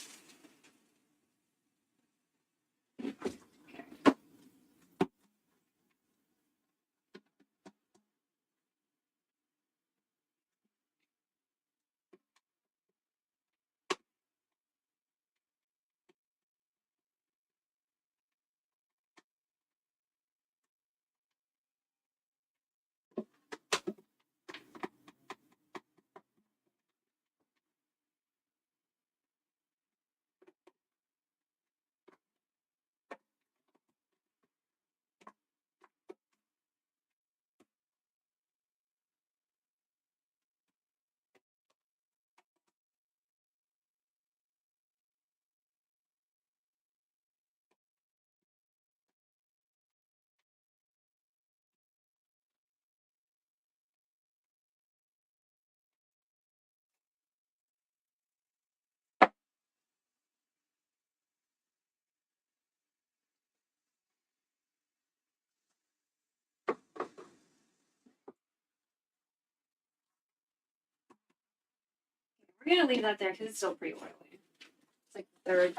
We're gonna leave that there because it's still pretty oily. It's like the third.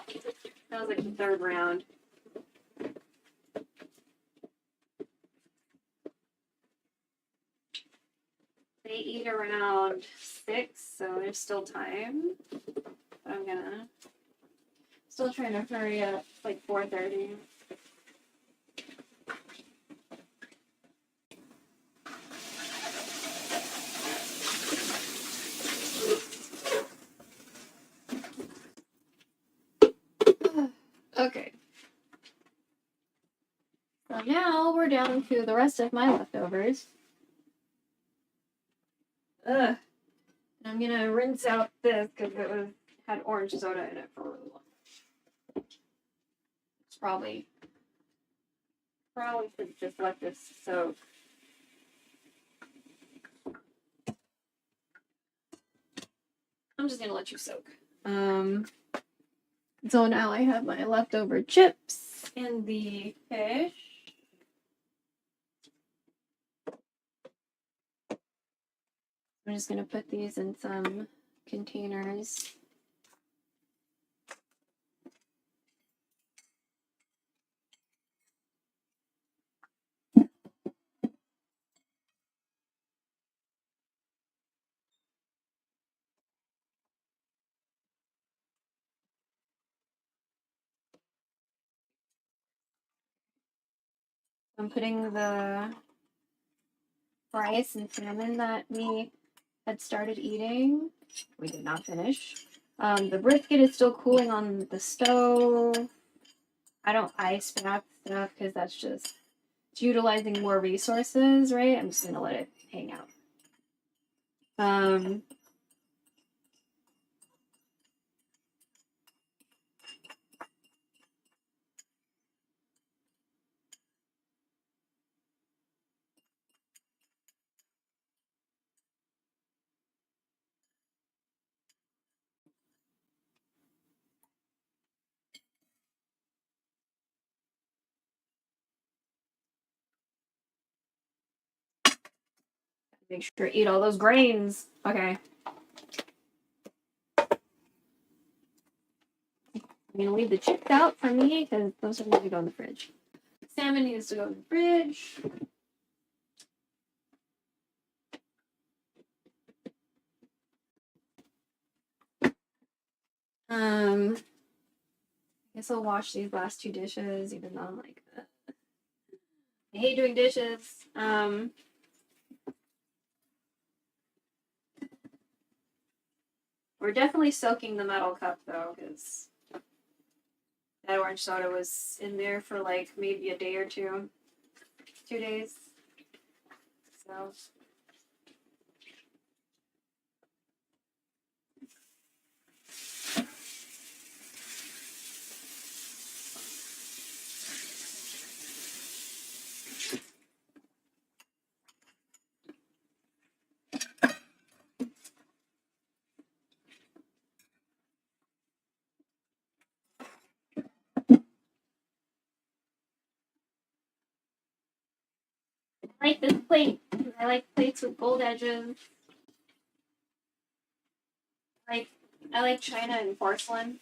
That was like the third round. They eat around 6, so there's still time. But I'm gonna still trying to hurry up, like 4:30. Okay. So now we're down to the rest of my leftovers. Ugh. And I'm gonna rinse out this because it had orange soda in it for really long. It's probably should just let this soak. I'm just gonna let you soak. So now I have my leftover chips and the fish. I'm just gonna put these in some containers. I'm putting the rice and salmon that we had started eating. We did not finish. The brisket is still cooling on the stove. I don't ice bath stuff because that's just it's utilizing more resources, right? I'm just gonna let it hang out. Make sure to eat all those grains. Okay. I'm gonna leave the chips out for me because those are going to go in the fridge. Salmon needs to go in the fridge. I guess I'll wash these last 2 dishes, even though I'm like, I hate doing dishes. We're definitely soaking the metal cup though, because that orange soda was in there for like maybe a day or 2 days. So. I like this plate. I like plates with gold edges. I like china and porcelain.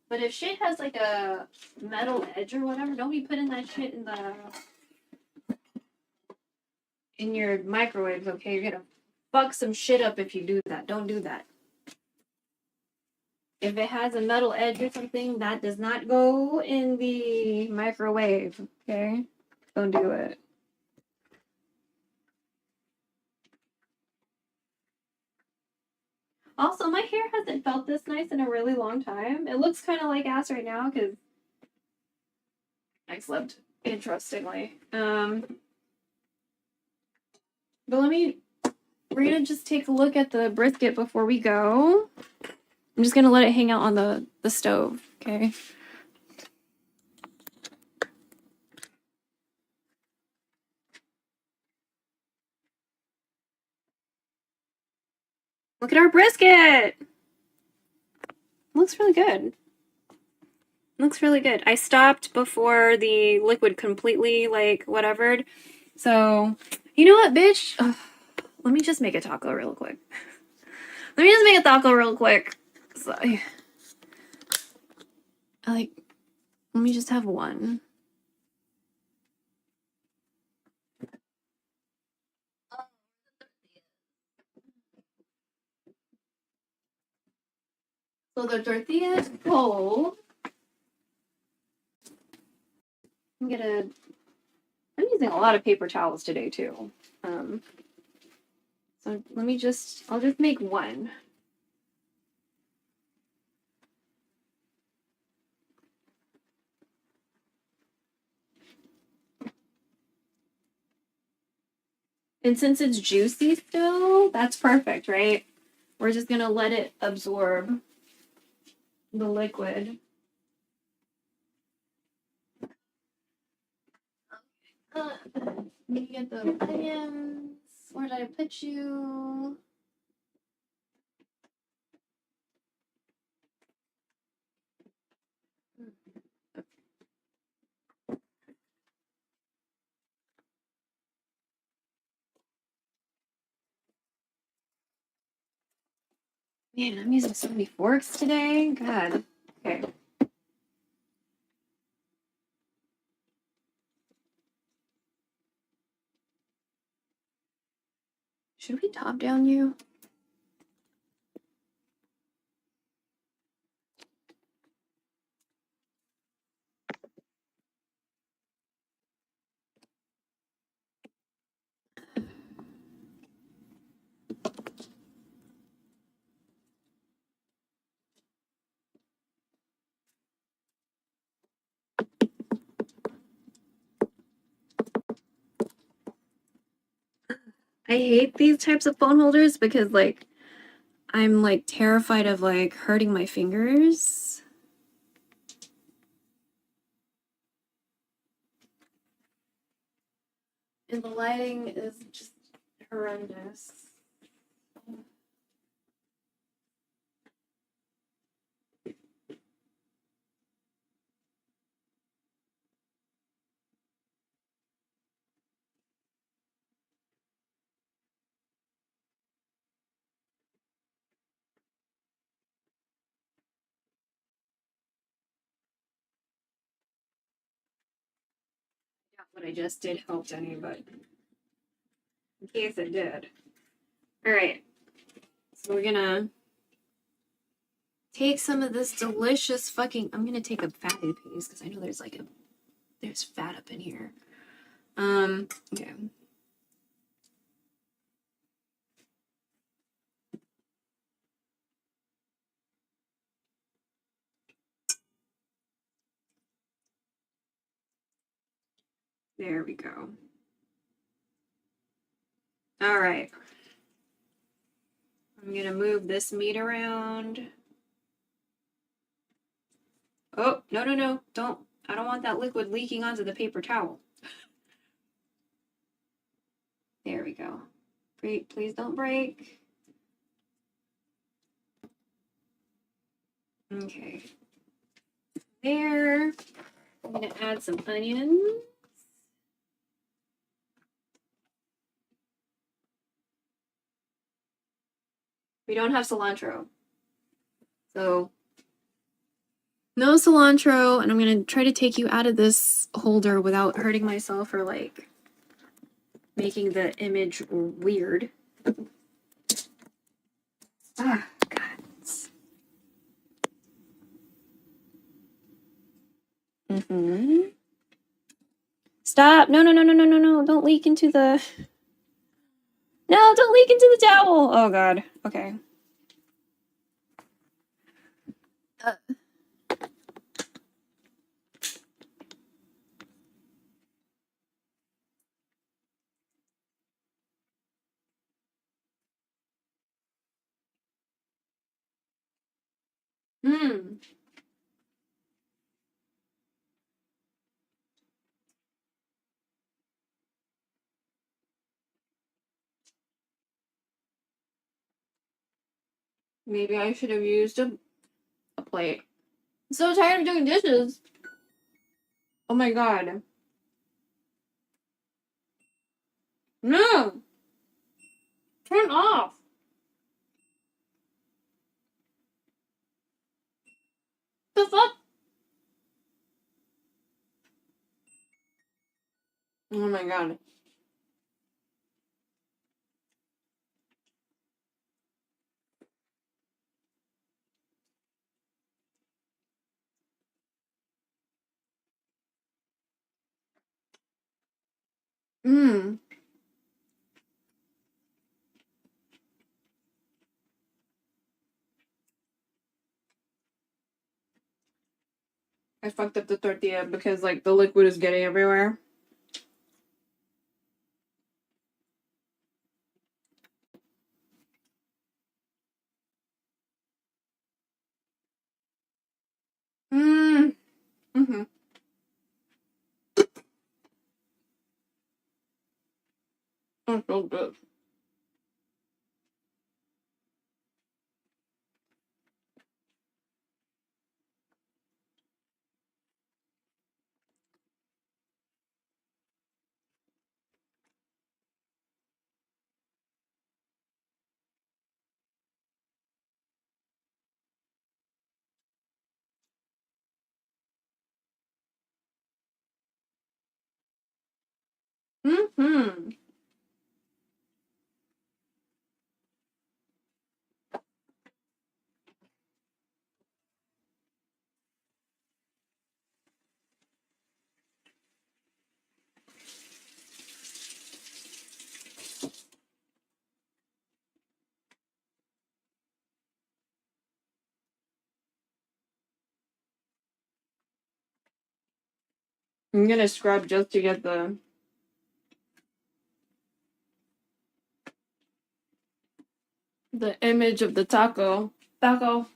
But if shit has like a metal edge or whatever, don't be putting that shit in your microwave, okay? You're gonna fuck some shit up if you do that. Don't do that. If it has a metal edge or something, that does not go in the microwave, okay? Don't do it. Also, my hair hasn't felt this nice in a really long time. It looks kind of like ass right now because I slept interestingly. But we're gonna just take a look at the brisket before we go. I'm just gonna let it hang out on the stove, okay? Look at our brisket! Looks really good. Looks really good. I stopped before the liquid completely, like, whatevered. So, you know what, bitch? Ugh, let me just make a taco real quick. Let me just make a taco real quick. So, let me just have one. So the tortilla is cold. I'm using a lot of paper towels today too. So I'll just make one. And since it's juicy still, that's perfect, right? We're just gonna let it absorb the liquid. Let me get the onions. Where did I put you? Man, I'm using so many forks today. God. Okay. Should we top down you? I hate these types of phone holders because like I'm like terrified of like hurting my fingers. And the lighting is just horrendous. Not what I just did helped any, but in case it did. Alright. So we're gonna take some of this delicious fucking. I'm gonna take a fatty piece because I know there's fat up in here. Okay. There we go. All right. I'm gonna move this meat around. Oh, no, no, no. I don't want that liquid leaking onto the paper towel. There we go. Please don't break. Okay. There. I'm gonna add some onions. We don't have cilantro. So no cilantro, and I'm gonna try to take you out of this holder without hurting myself or like making the image weird. Ah, God. Stop! No, no, no, no, no, no, no! Don't leak into the. No! Don't leak into the towel! Oh God. Okay. Maybe I should have used a plate. so tired of doing dishes. Oh my god. No! Turn off! The fuck? Oh my god. Mmm. I fucked up the tortilla because, like, the liquid is getting everywhere. Mmm. Mm-hmm. That's so good. Mm-hmm. I'm gonna scrub just to get the image of the taco. Taco.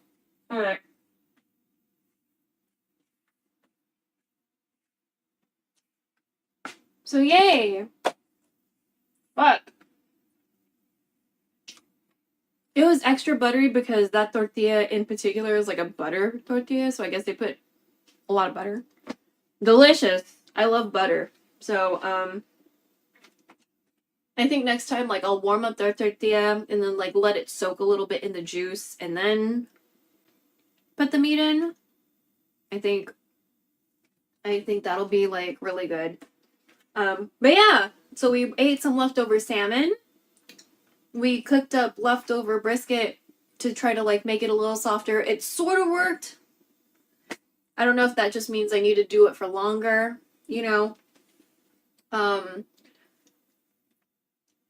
Alright. So yay! Fuck. It was extra buttery because that tortilla in particular is like a butter tortilla, so I guess they put a lot of butter. Delicious. I love butter. So, I think next time, like, I'll warm up their tortilla and then, like, let it soak a little bit in the juice and then put the meat in. I think that'll be, like, really good. But yeah, so we ate some leftover salmon. We cooked up leftover brisket to try to, like, make it a little softer. It sort of worked. I don't know if that just means I need to do it for longer, you know.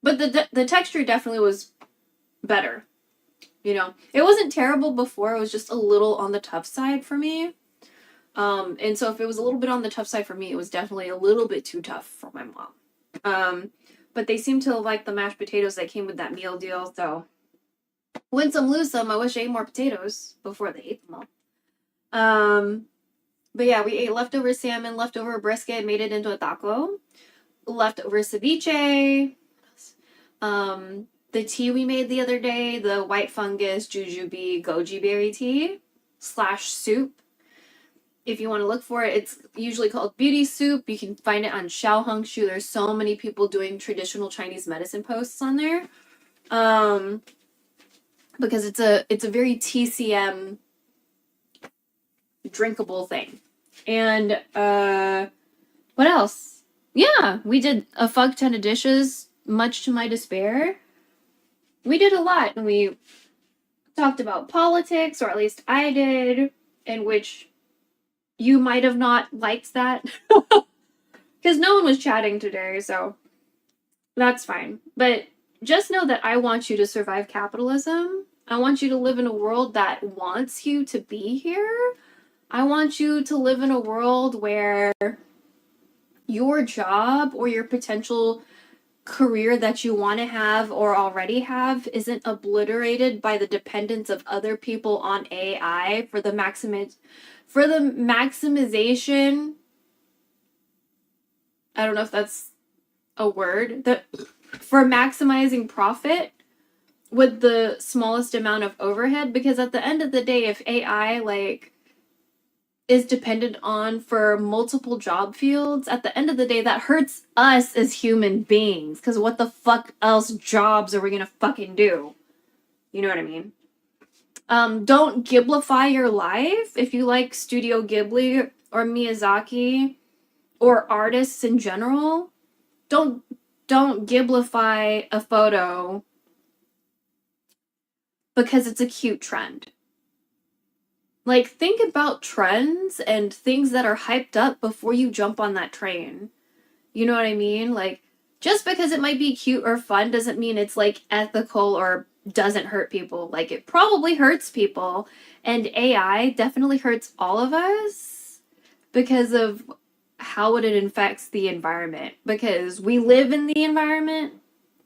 But the texture definitely was better. You know, it wasn't terrible before. It was just a little on the tough side for me. And so if it was a little bit on the tough side for me, it was definitely a little bit too tough for my mom. But they seem to like the mashed potatoes that came with that meal deal. So win some, lose some. I wish I ate more potatoes before they ate them all. But yeah, we ate leftover salmon, leftover brisket, made it into a taco, leftover ceviche. The tea we made the other day, the white fungus jujube goji berry tea / soup. If you want to look for it, it's usually called beauty soup. You can find it on Xiaohongshu. There's so many people doing traditional Chinese medicine posts on there. Because it's a very TCM drinkable thing. And what else? Yeah, we did a fuck ton of dishes, much to my despair. We did a lot, and we talked about politics, or at least I did, in which you might have not liked that. Because no one was chatting today, so that's fine. But just know that I want you to survive capitalism. I want you to live in a world that wants you to be here. I want you to live in a world where your job or your potential career that you want to have or already have isn't obliterated by the dependence of other people on AI for the maximization. I don't know if that's a word. For maximizing profit with the smallest amount of overhead, because at the end of the day, if AI like is dependent on for multiple job fields, at the end of the day, that hurts us as human beings. Because what the fuck else jobs are we gonna fucking do? You know what I mean? Don't Ghiblify your life. If you like Studio Ghibli or Miyazaki or artists in general, don't Ghiblify a photo because it's a cute trend. Like, think about trends and things that are hyped up before you jump on that train. You know what I mean? Like, just because it might be cute or fun doesn't mean it's, like, ethical or doesn't hurt people. Like, it probably hurts people. And AI definitely hurts all of us because of how it infects the environment. Because we live in the environment.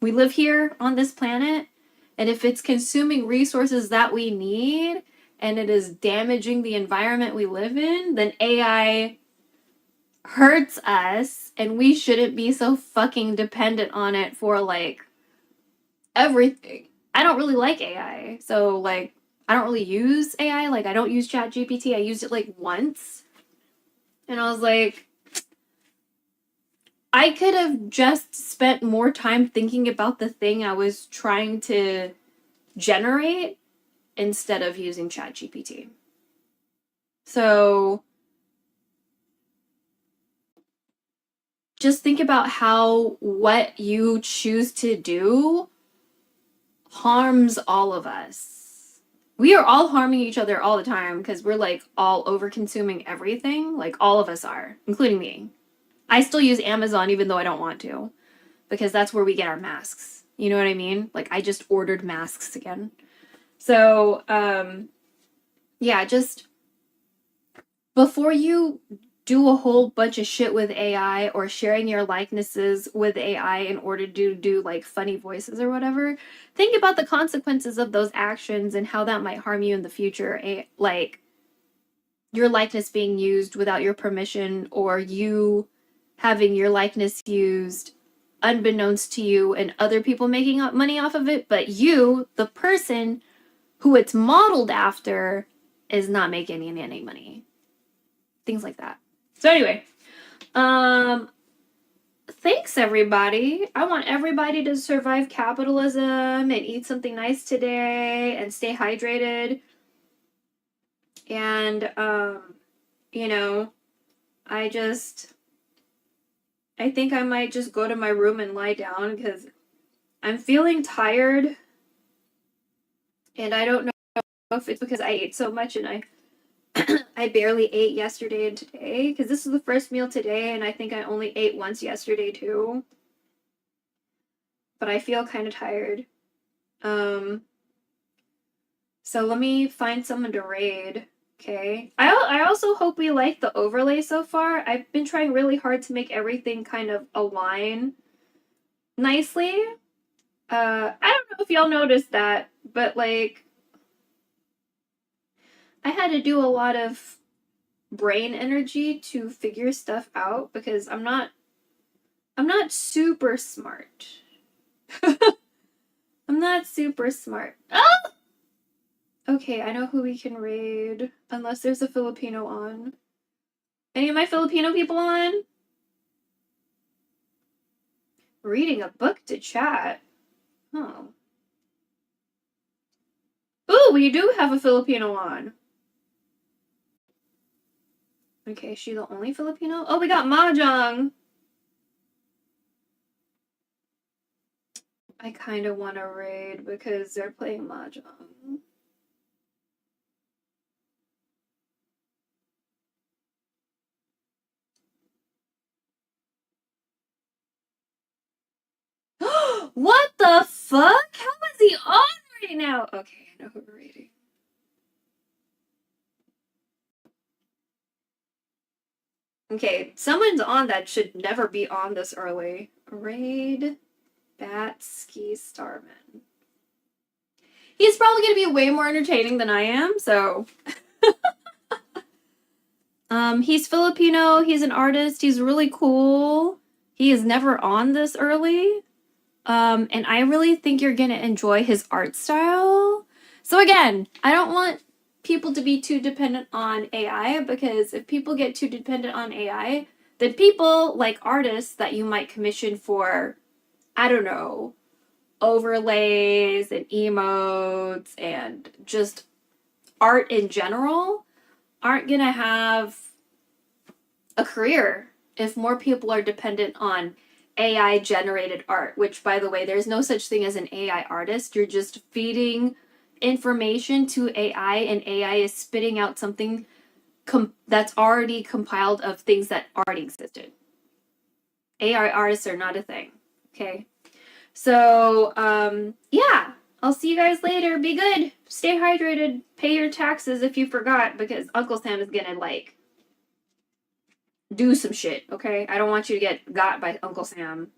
We live here on this planet. And if it's consuming resources that we need and it is damaging the environment we live in, then AI hurts us, and we shouldn't be so fucking dependent on it for, like, everything. I don't really like AI, so, like, I don't really use AI. Like, I don't use ChatGPT. I used it, like, once, and I was like, I could have just spent more time thinking about the thing I was trying to generate instead of using ChatGPT. So just think about how what you choose to do harms all of us. We are all harming each other all the time because we're, like, all over consuming everything. Like, all of us are, including me. I still use Amazon even though I don't want to, because that's where we get our masks. You know what I mean? Like, I just ordered masks again. So, yeah, just before you do a whole bunch of shit with AI or sharing your likenesses with AI in order to do, like, funny voices or whatever, think about the consequences of those actions and how that might harm you in the future. Like, your likeness being used without your permission, or you having your likeness used unbeknownst to you and other people making money off of it, but you, the person who it's modeled after, is not making any money. Things like that. So anyway, thanks everybody. I want everybody to survive capitalism and eat something nice today and stay hydrated. And, you know, I think I might just go to my room and lie down because I'm feeling tired. And I don't know if it's because I ate so much and I barely ate yesterday and today, because this is the first meal today, and I think I only ate once yesterday too. But I feel kind of tired. So let me find someone to raid. Okay. I also hope we like the overlay so far. I've been trying really hard to make everything kind of align nicely. I don't know if y'all noticed that, but, like, I had to do a lot of brain energy to figure stuff out because I'm not super smart. I'm not super smart. Oh! Okay, I know who we can raid. Unless there's a Filipino on. Any of my Filipino people on? Reading a book to chat. Oh. Ooh, we do have a Filipino on. Okay, is she the only Filipino? Oh, we got Mahjong. I kind of want to raid because they're playing Mahjong. What the fuck? How is he on right now? Okay, I know who we're raiding. Okay, someone's on that should never be on this early. Raid Batski Starman. He's probably gonna be way more entertaining than I am, so. He's Filipino, he's an artist, he's really cool. He is never on this early. And I really think you're gonna enjoy his art style. So again, I don't want people to be too dependent on AI, because if people get too dependent on AI, then people like artists that you might commission for, I don't know, overlays and emotes and just art in general aren't gonna have a career if more people are dependent on AI generated art, which, by the way, there's no such thing as an AI artist. You're just feeding information to AI, and AI is spitting out something that's already compiled of things that already existed. AI artists are not a thing. Okay. So, yeah, I'll see you guys later. Be good. Stay hydrated. Pay your taxes if you forgot, because Uncle Sam is gonna, like, do some shit, okay? I don't want you to get got by Uncle Sam.